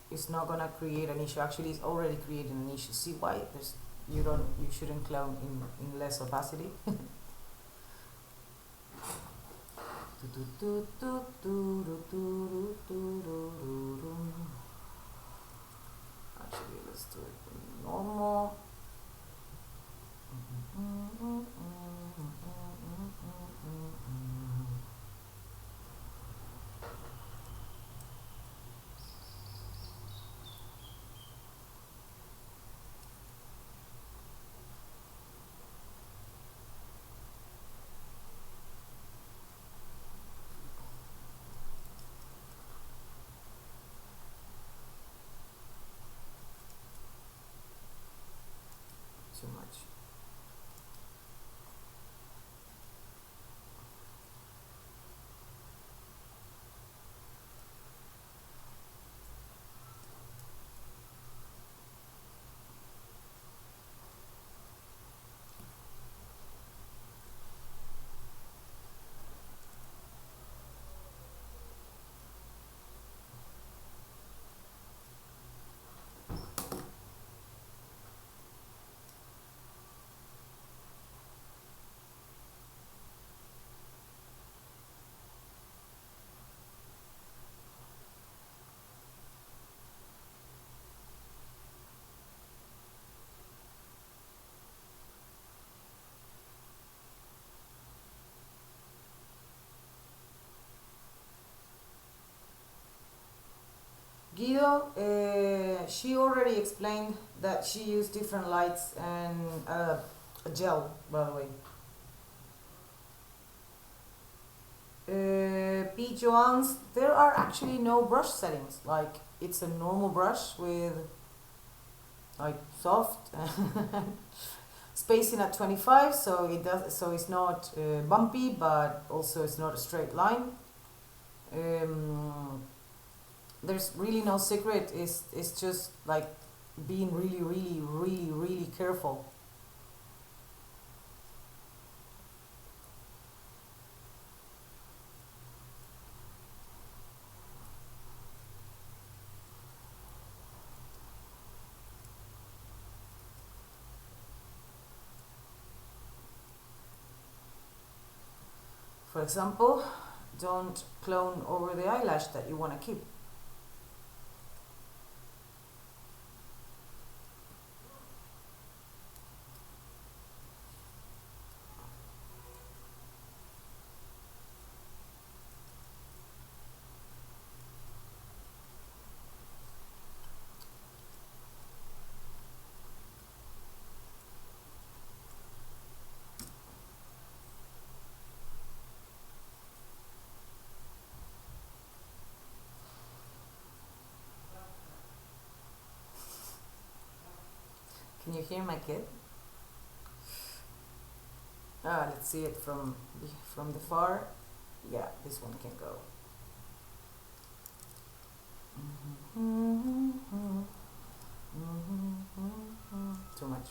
it's not gonna create an issue. Actually, it's already creating an issue. See why? You shouldn't clone in less opacity. Actually, let's do it in normal. Too much. Guido, she already explained that she used different lights and a gel, by the way. P. Joans, there are actually no brush settings. Like, it's a normal brush with like soft spacing at 25, so it's not bumpy, but also it's not a straight line. there's really no secret. It's just like being really, really, really, really careful. For example, don't clone over the eyelash that you want to keep. Can you hear my kid? Let's see it from the far. Yeah, this one can go. Too much.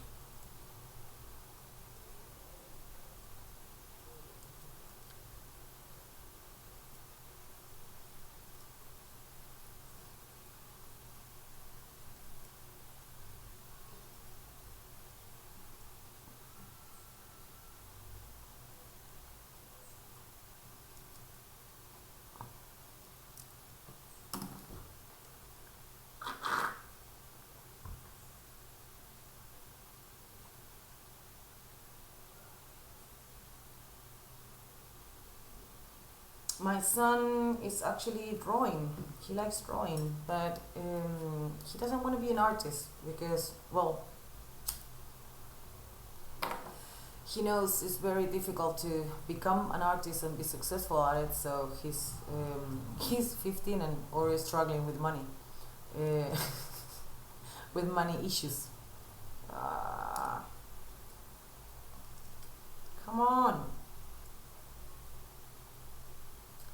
My son is actually drawing. He likes drawing, but he doesn't want to be an artist because, well, he knows it's very difficult to become an artist and be successful at it. So he's 15 and already struggling with money, uh, with money issues. Uh, Come on.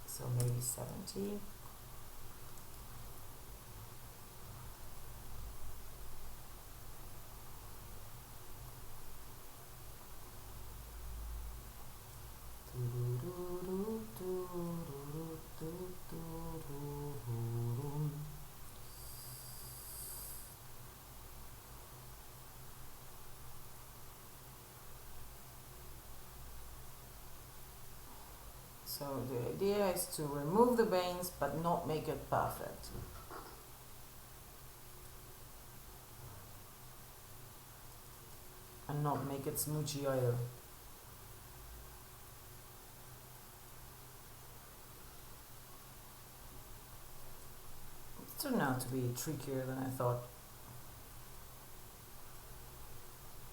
So maybe 70. So the idea is to remove the veins but not make it perfect. And not make it smoochy either. It turned out to be trickier than I thought.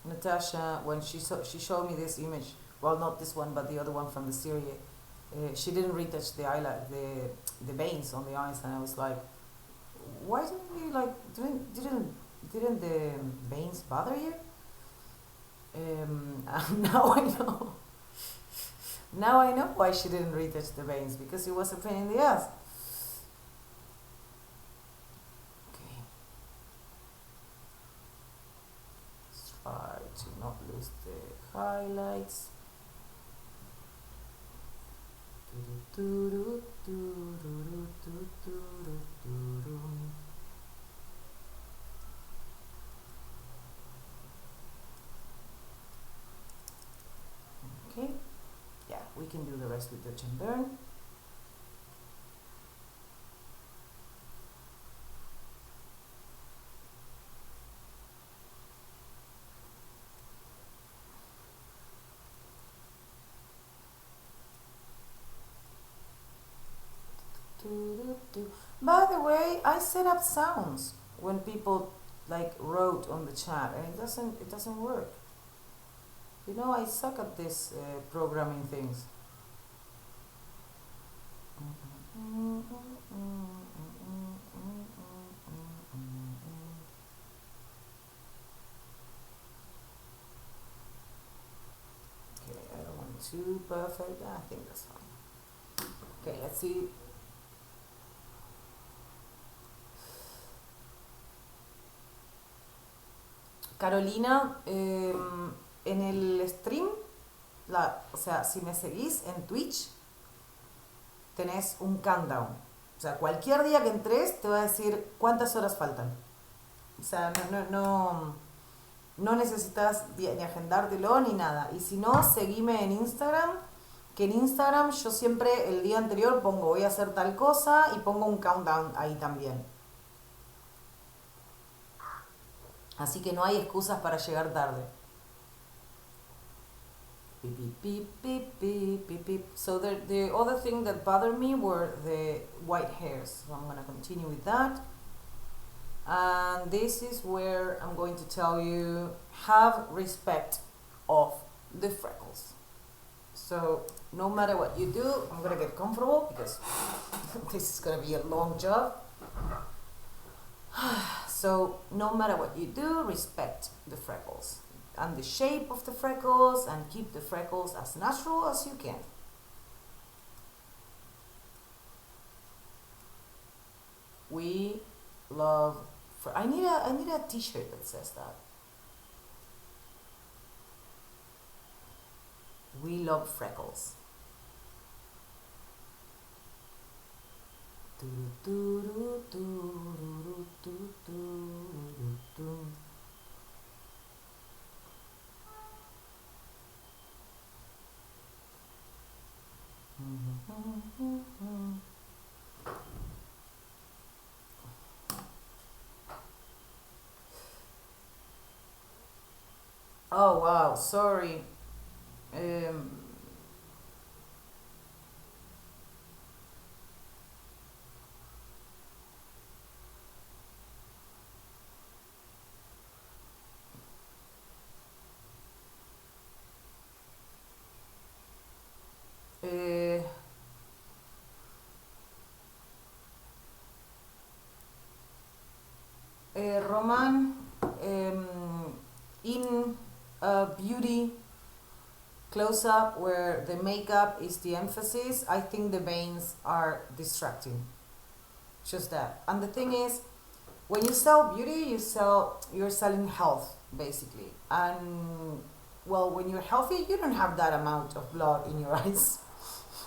Natasha, when she showed me this image, well, not this one, but the other one from the series, she didn't retouch the eyelash, the veins on the eyes, and I was like, why didn't you like didn't the veins bother you? Now I know. Now I know why she didn't retouch the veins, because it was a pain in the ass. Okay, let's try to not lose the highlights. Okay, yeah, we can do the rest with touch and burn. By the way, I set up sounds when people like wrote on the chat, and it doesn't work. You know, I suck at this programming things. Okay, I don't want too perfect. I think that's fine. Okay, let's see. Carolina, en el stream, o sea, si me seguís en Twitch, tenés un countdown. O sea, cualquier día que entres te va a decir cuántas horas faltan. O sea, no necesitas ni agendártelo ni nada. Y si no, seguime en Instagram, que en Instagram yo siempre el día anterior pongo voy a hacer tal cosa y pongo un countdown ahí también. Así que no hay excusas para llegar tarde. Beep, beep, beep, beep, beep, beep. So the other thing that bothered me were the white hairs. So I'm going to continue with that. And this is where I'm going to tell you, have respect of the freckles. So no matter what you do, I'm going to get comfortable because this is going to be a long job. So no matter what you do, respect the freckles and the shape of the freckles, and keep the freckles as natural as you can. We love I need a t-shirt that says that. We love freckles. Oh wow, sorry. Uh, Roman, in beauty close up where the makeup is the emphasis, I think the veins are distracting. Just that. And the thing is, when you sell beauty, you're selling health basically. And well, when you're healthy, you don't have that amount of blood in your eyes.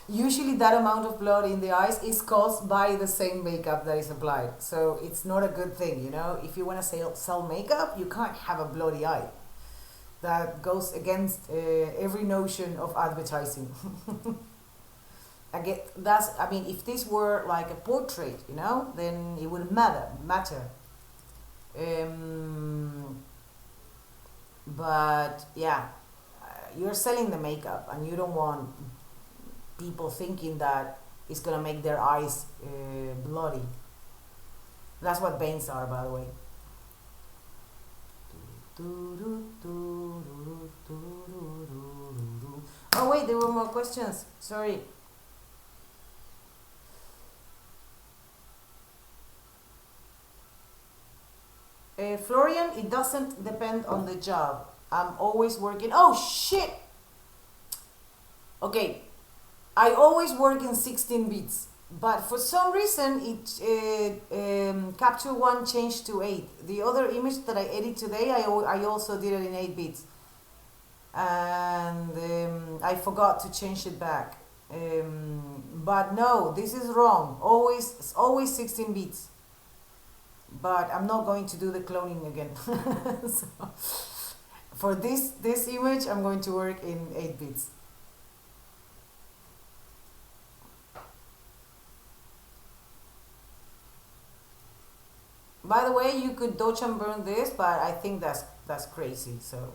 Usually that amount of blood in the eyes is caused by the same makeup that is applied. So it's not a good thing, you know. If you want to sell makeup, you can't have a bloody eye. That goes against every notion of advertising. I mean, if this were like a portrait, you know, then it wouldn't matter. But yeah, you're selling the makeup, and you don't want people thinking that it's gonna make their eyes bloody. That's what veins are, by the way. Oh wait, there were more questions. Sorry. Florian, it doesn't depend on the job. I'm always working. Oh shit! Okay, I always work in 16 bits, but for some reason Capture One changed to 8. The other image that I edited today, I also did it in 8 bits, and I forgot to change it back. But no, this is wrong. It's always 16 bits. But I'm not going to do the cloning again. So, for this image, I'm going to work in 8 bits. By the way, you could dodge and burn this, but I think that's crazy. So.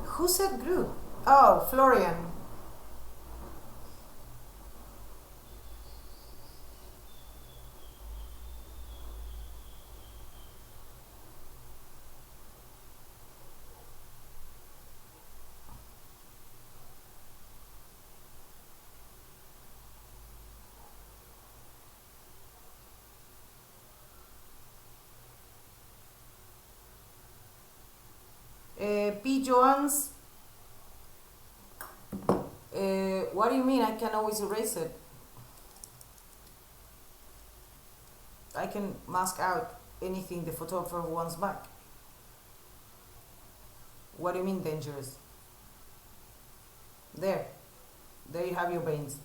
Who said group? Oh, Florian. Joans? What do you mean? I can always erase it. I can mask out anything the photographer wants back. What do you mean dangerous? There you have your brains.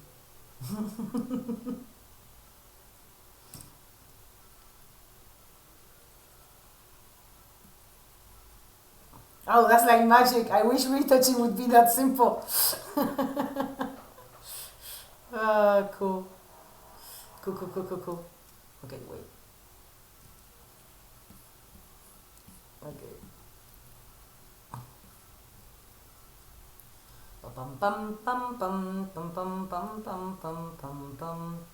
Oh, that's like magic. I wish retouching would be that simple. Ah, cool. Cool. Okay, wait. Okay. Pum pum pum pum pum pum pum pum pum pum pum.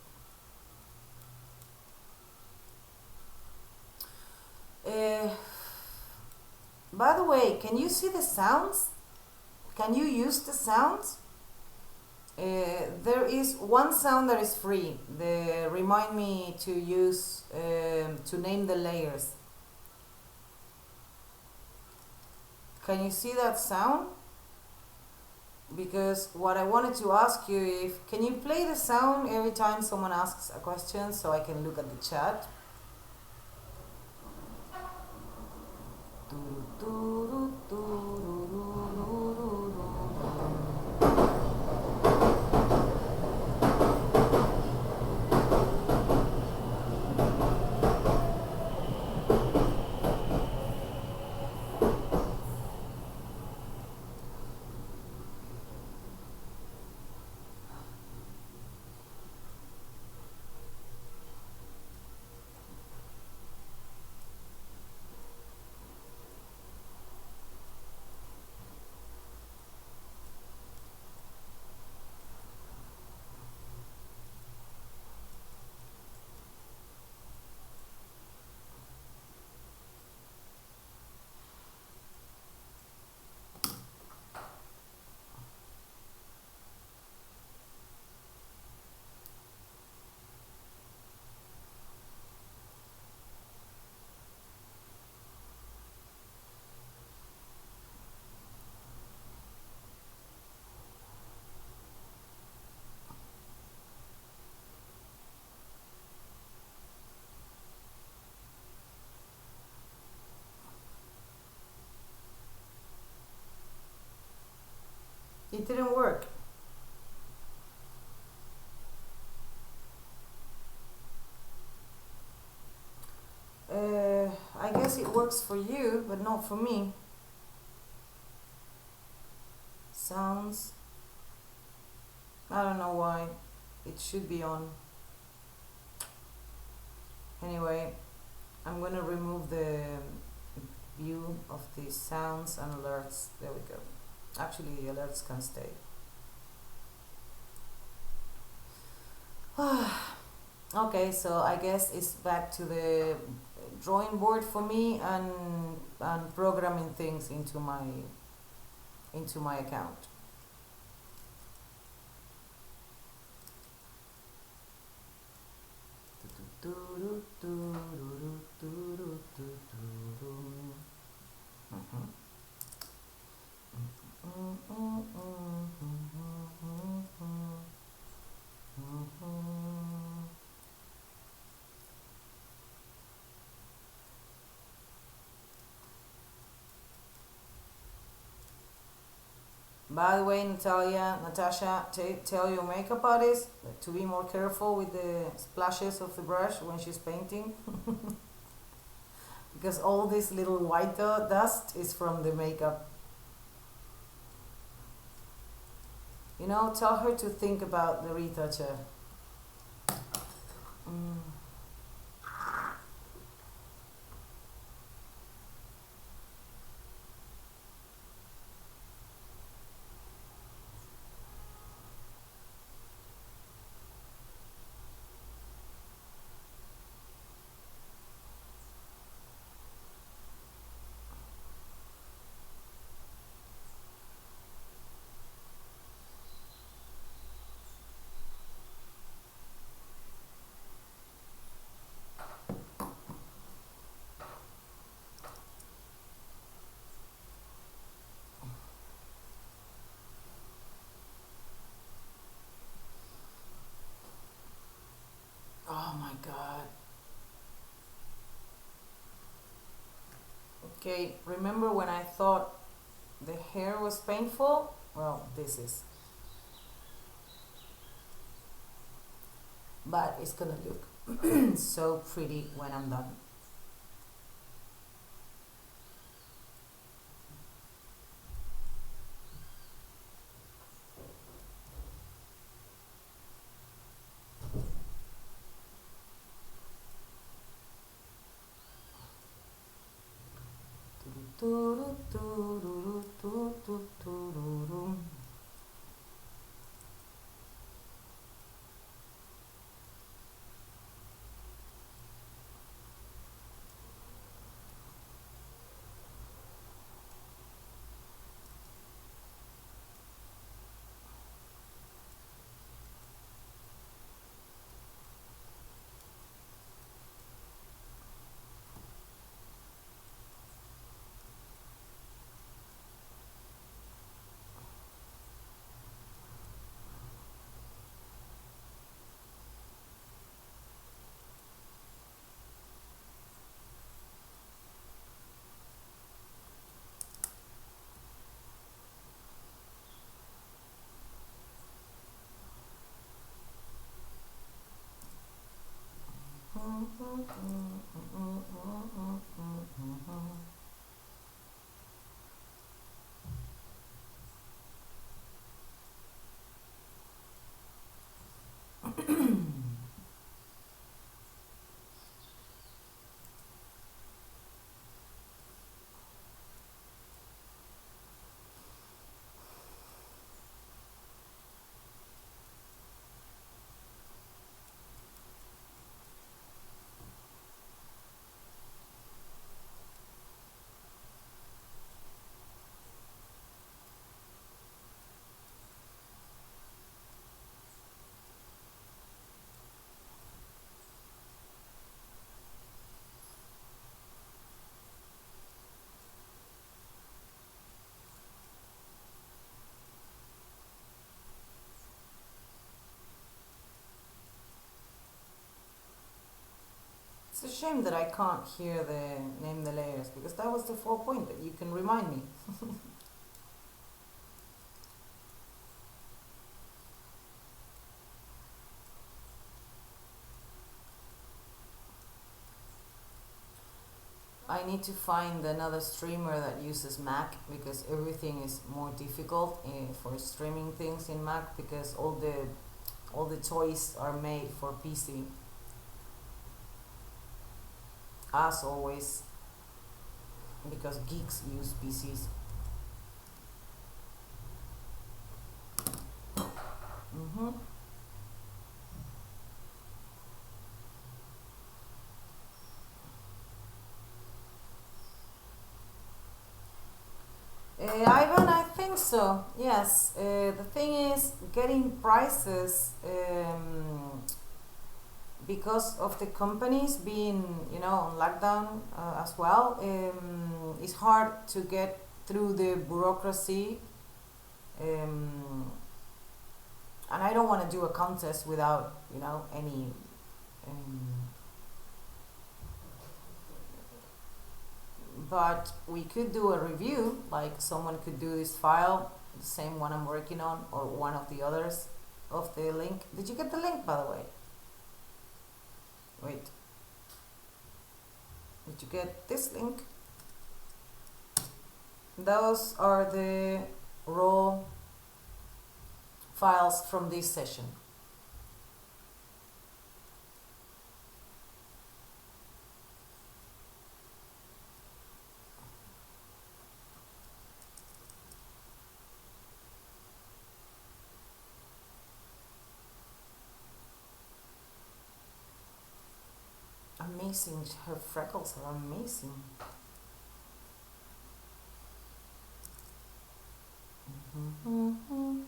Uh, by the way, can you see the sounds? Can you use the sounds? There is one sound that is free. Remind me to use to name the layers. Can you see that sound? Because what I wanted to ask you, if can you play the sound every time someone asks a question so I can look at the chat? It didn't work. I guess it works for you, but not for me. Sounds. I don't know why. It should be on. Anyway, I'm gonna remove the view of the sounds and alerts. There we go. Actually, the alerts can stay. Okay, so I guess it's back to the drawing board for me and programming things into my account. By the way, Natasha, tell your makeup artist to be more careful with the splashes of the brush when she's painting. Because all this little white dust is from the makeup. You know, tell her to think about the retoucher. Okay, remember when I thought the hair was painful? Well, this is. But it's gonna look so pretty when I'm done. It's a shame that I can't hear the name the layers because that was the whole point that you can remind me. I need to find another streamer that uses Mac because everything is more difficult for streaming things in Mac because all the toys are made for PC. As always, because geeks use PCs. Mm-hmm. Ivan, I think so. Yes. The thing is, getting prices because of the companies being, on lockdown as well. It's hard to get through the bureaucracy, and I don't want to do a contest without, any. Um, but we could do a review, like someone could do this file, the same one I'm working on, or one of the others of the link. Did you get the link, by the way? Wait, did you get this link? Those are the raw files from this session. Amazing, her freckles are amazing. Mm-hmm.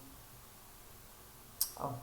Oh.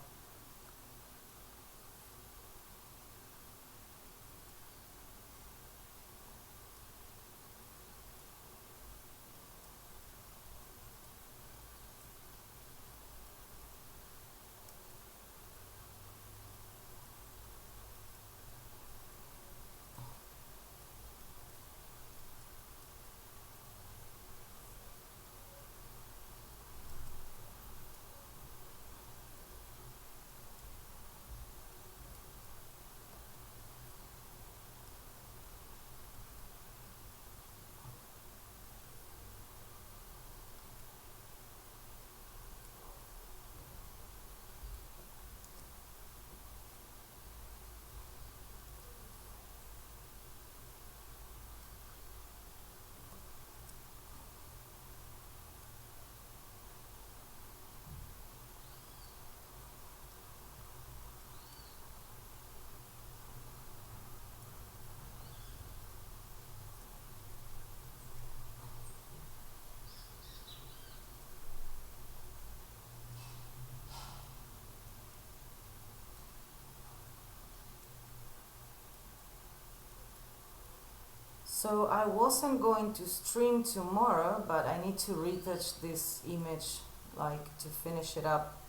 So I wasn't going to stream tomorrow, but I need to retouch this image, like to finish it up,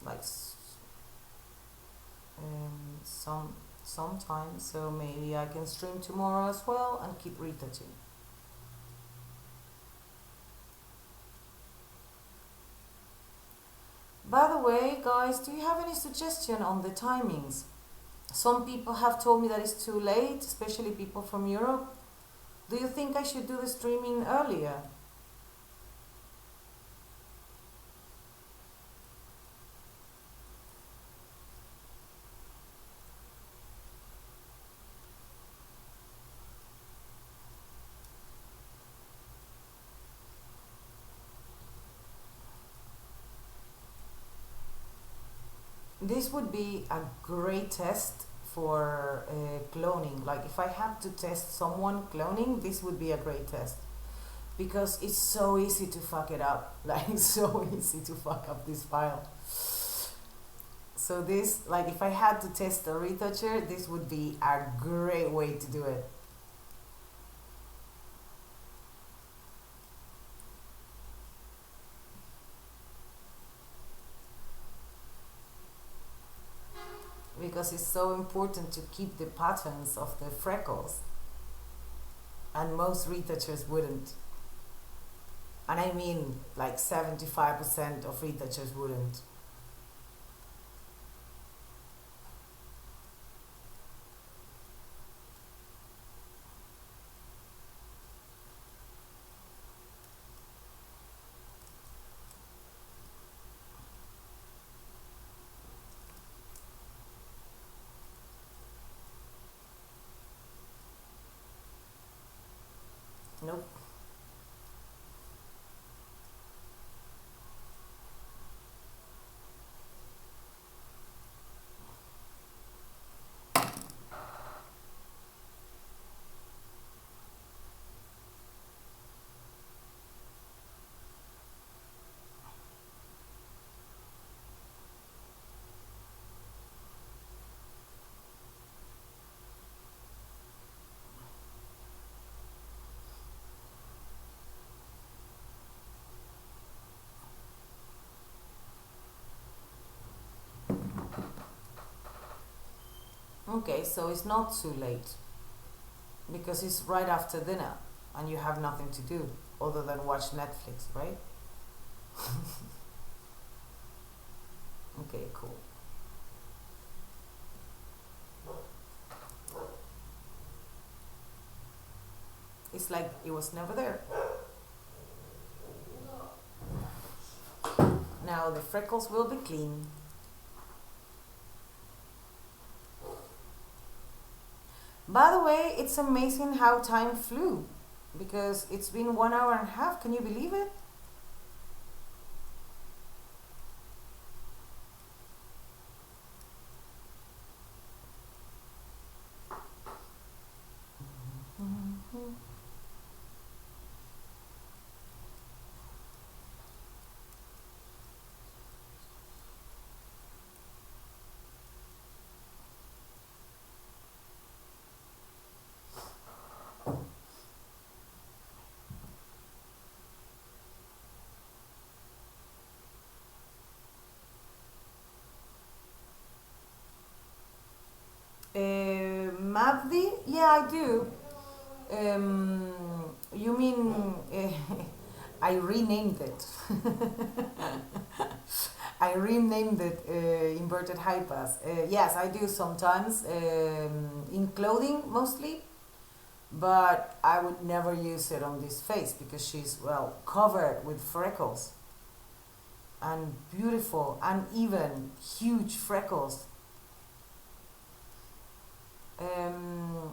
like sometime. So maybe I can stream tomorrow as well and keep retouching. By the way, guys, do you have any suggestion on the timings? Some people have told me that it's too late, especially people from Europe. Do you think I should do the streaming earlier? This would be a great test for cloning. Like if I have to test someone cloning, this would be a great test because it's so easy to fuck it up. Like it's so easy to fuck up this file. So this, like if I had to test a retoucher, this would be a great way to do it. Because it's so important to keep the patterns of the freckles, and most retouchers wouldn't. And I mean like 75% of retouchers wouldn't. Nope. Okay, so it's not too late because it's right after dinner and you have nothing to do other than watch Netflix, right? Okay, cool. It's like it was never there. Now the freckles will be clean. By the way, it's amazing how time flew because it's been 1 hour and a half. Can you believe it? Mavdi? Yeah, I do. You mean I renamed it? I renamed it inverted high pass. Yes, I do sometimes in clothing mostly, but I would never use it on this face because she's well covered with freckles and beautiful and even huge freckles. Um,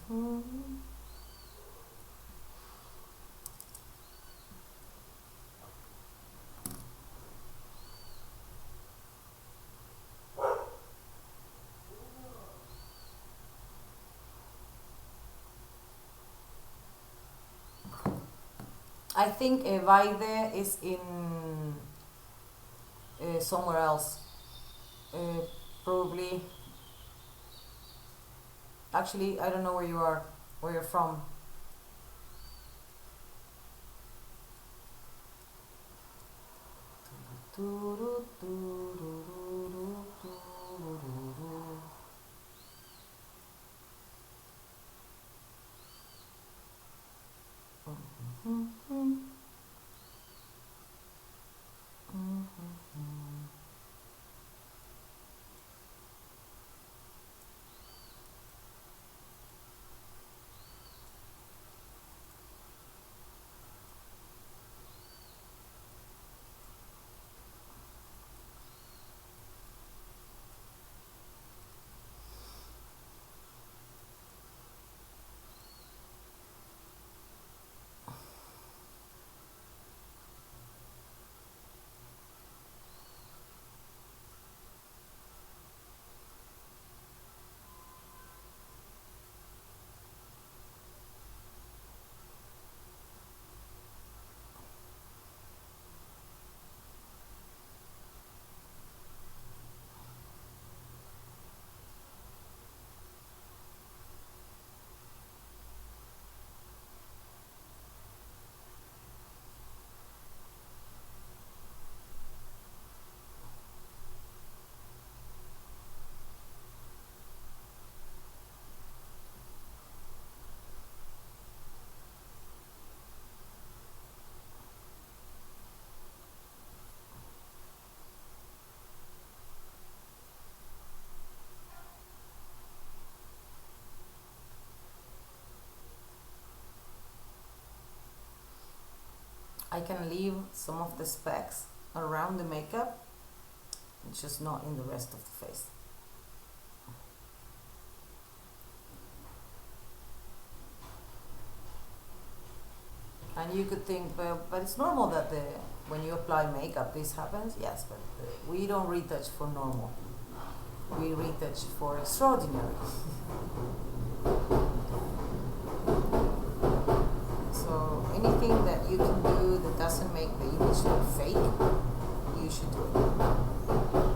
mhm. I think Vaide is in somewhere else. Uh, Probably. Actually, I don't know where you are, where you're from. I can leave some of the specs around the makeup, just not in the rest of the face. And you could think, but it's normal that when you apply makeup this happens. Yes, but we don't retouch for normal. We retouch for extraordinary. So anything that you can do that doesn't make the image look fake, you should do it.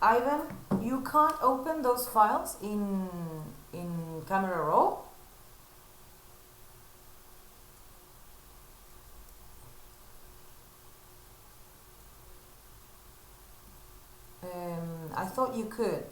Ivan, you can't open those files in Camera Raw. I thought you could.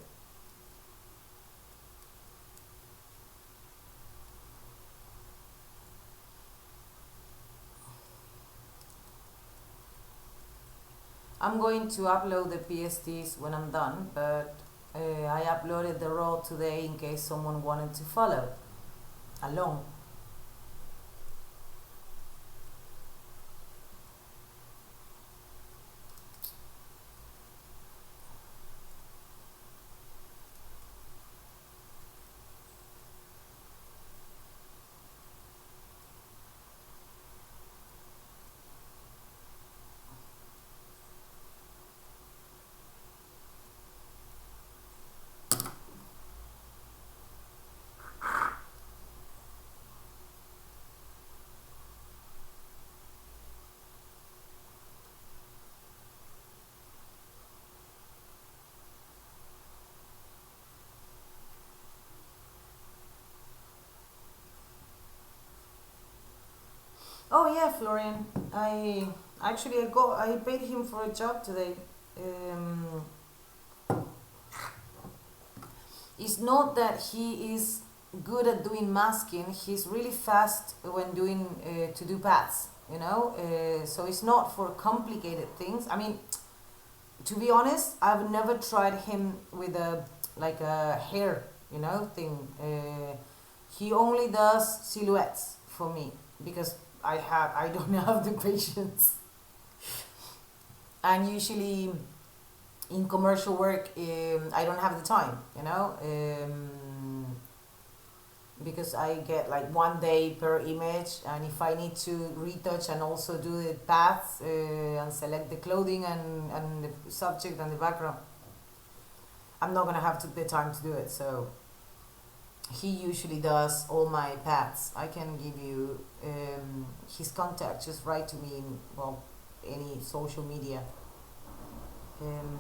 I'm going to upload the PSTs when I'm done, but I uploaded the raw today in case someone wanted to follow along. Yeah, Florian. I paid him for a job today. Um, it's not that he is good at doing masking. He's really fast when doing to do paths. So it's not for complicated things. I mean, to be honest, I've never tried him with a like a hair, thing. He only does silhouettes for me because I don't have the patience. And usually in commercial work, I don't have the time, because I get like 1 day per image, and if I need to retouch and also do the paths and select the clothing and the subject and the background, I'm not gonna have the time to do it. So he usually does all my paths. I can give you his contact. Just write to me in any social media. Um,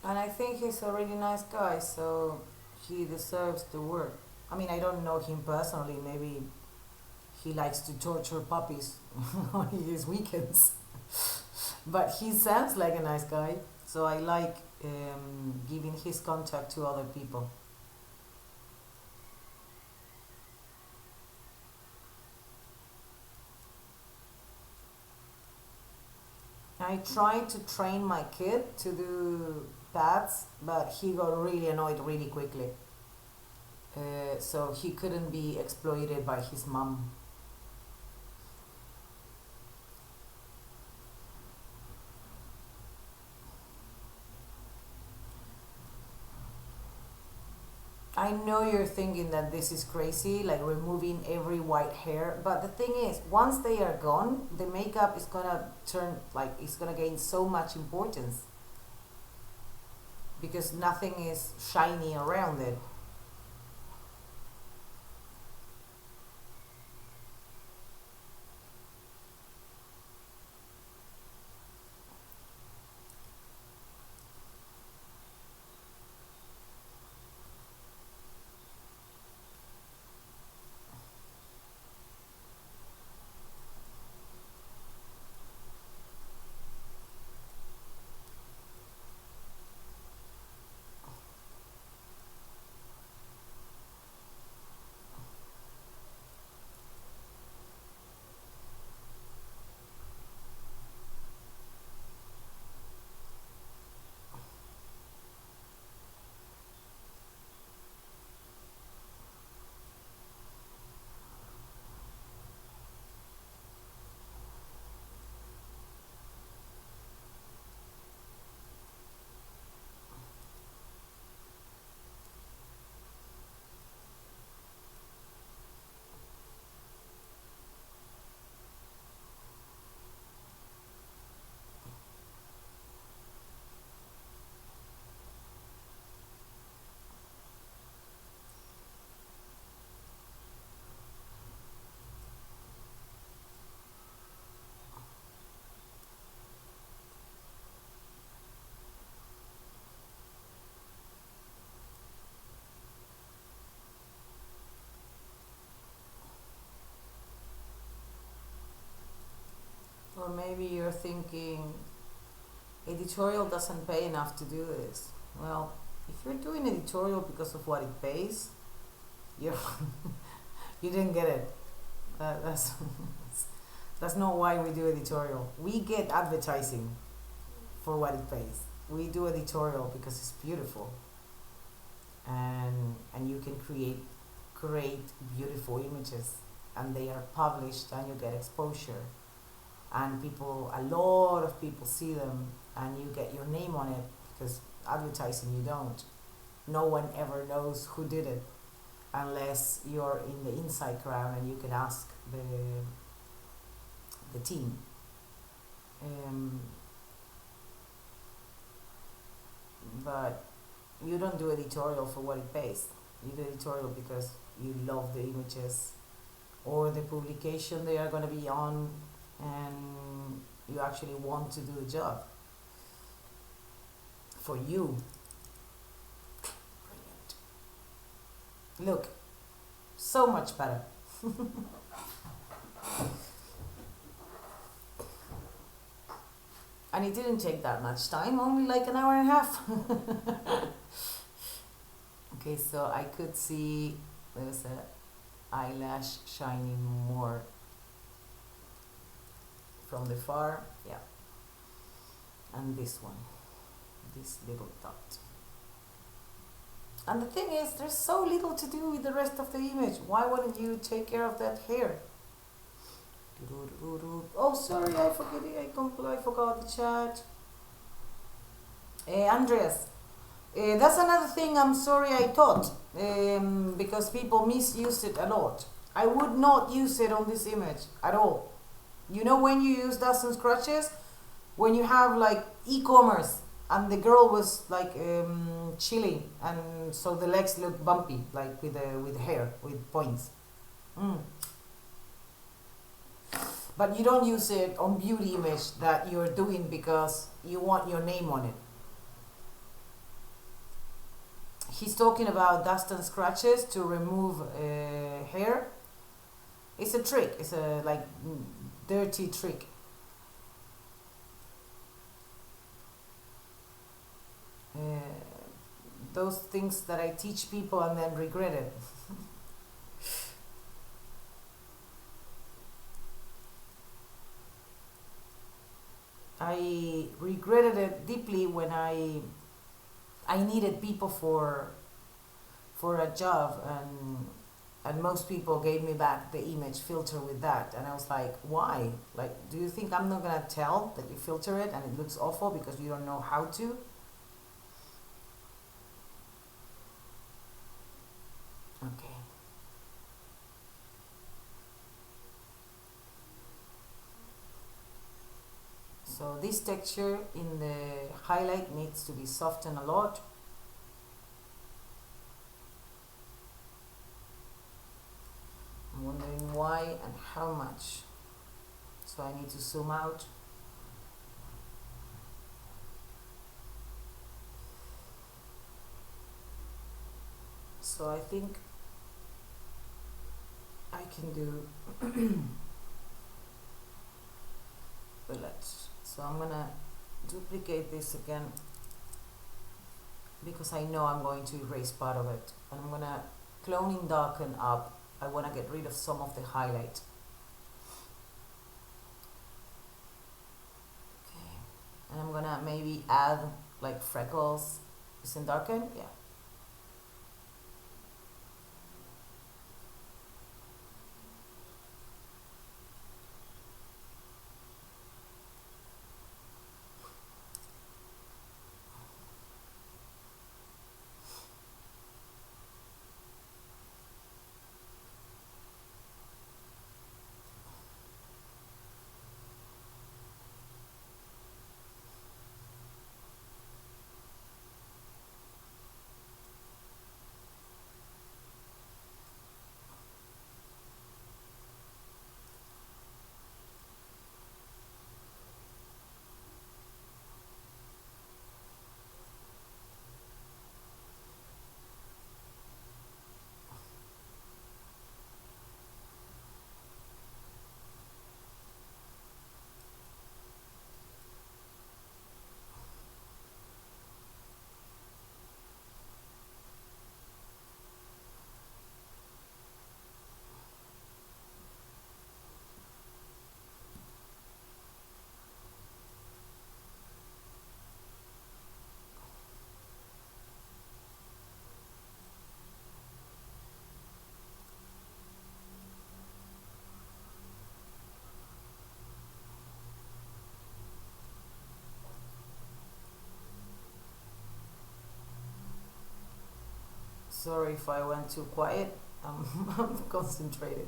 and I think he's a really nice guy, so he deserves the work. I mean, I don't know him personally. Maybe he likes to torture puppies on his weekends. But he sounds like a nice guy, so I like giving his contact to other people. I tried to train my kid to do pads, but he got really annoyed really quickly. So he couldn't be exploited by his mom. I know you're thinking that this is crazy, like removing every white hair, but the thing is, once they are gone, the makeup is gonna it's gonna gain so much importance because nothing is shiny around it. Or maybe you're thinking editorial doesn't pay enough to do this. Well, if you're doing editorial because of what it pays, you're you didn't get it. That's that's not why we do editorial. We get advertising for what it pays. we do editorial because it's beautiful, and you can create beautiful images, and they are published, and you get exposure, and a lot of people see them, and you get your name on it, because advertising you don't. No one ever knows who did it unless you're in the inside crowd and you can ask the team. But you don't do editorial for what it pays. You do editorial because you love the images or the publication they are going to be on, and you actually want to do the job for you. Brilliant. Look, so much better. And it didn't take that much time, only like an hour and a half. Okay, so I could see there's a eyelash shining more from the far, yeah. And this one, this little dot. And the thing is, there's so little to do with the rest of the image. Why wouldn't you take care of that hair? Oh, sorry, I forgot the chat. Andreas, that's another thing I'm sorry I taught, because people misuse it a lot. I would not use it on this image at all. You know, when you use dots and scratches, when you have like e-commerce and the girl was like chilling, and so the legs look bumpy, like with the hair with points. But you don't use it on beauty image that you're doing because you want your name on it. He's talking about dust and scratches to remove hair. It's a trick. It's a like dirty trick. Those things that I teach people and then regret it. I regretted it deeply when I needed people for a job, and most people gave me back the image filter with that, and I was like, why? Like, do you think I'm not gonna tell that you filter it and it looks awful because you don't know how to? Okay. So this texture in the highlight needs to be softened a lot. I'm wondering why and how much. So I need to zoom out. So I think I can do bullets. So I'm gonna duplicate this again because I know I'm going to erase part of it, and I'm gonna cloning darken up. I want to get rid of some of the highlight. Okay, and I'm gonna maybe add like freckles. Isn't darken? Yeah. Sorry if I went too quiet. I'm concentrated.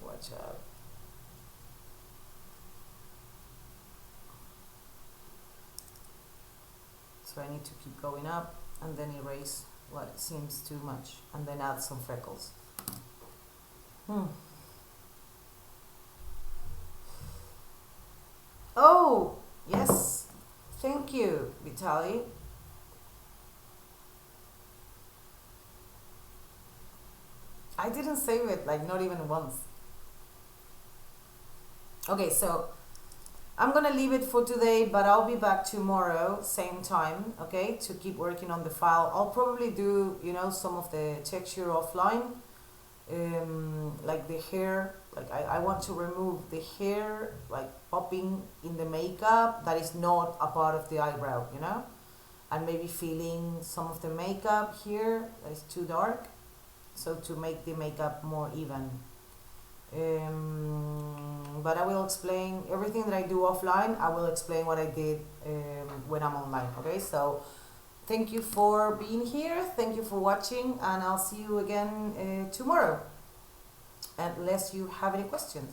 Watch out. So I need to keep going up and then erase what seems too much and then add some freckles. Oh, yes. Thank you, Vitaly. I didn't save it, like not even once. Okay, so I'm gonna leave it for today, but I'll be back tomorrow, same time, okay, to keep working on the file. I'll probably do, you know, some of the texture offline, like the hair, like I want to remove the hair, like popping in the makeup that is not a part of the eyebrow, you know, and maybe feeling some of the makeup here that is too dark, so to make the makeup more even. But I will explain everything that I do offline. I will explain what I did when I'm online. Okay, so thank you for being here. Thank you for watching, and I'll see you again tomorrow, unless you have any questions.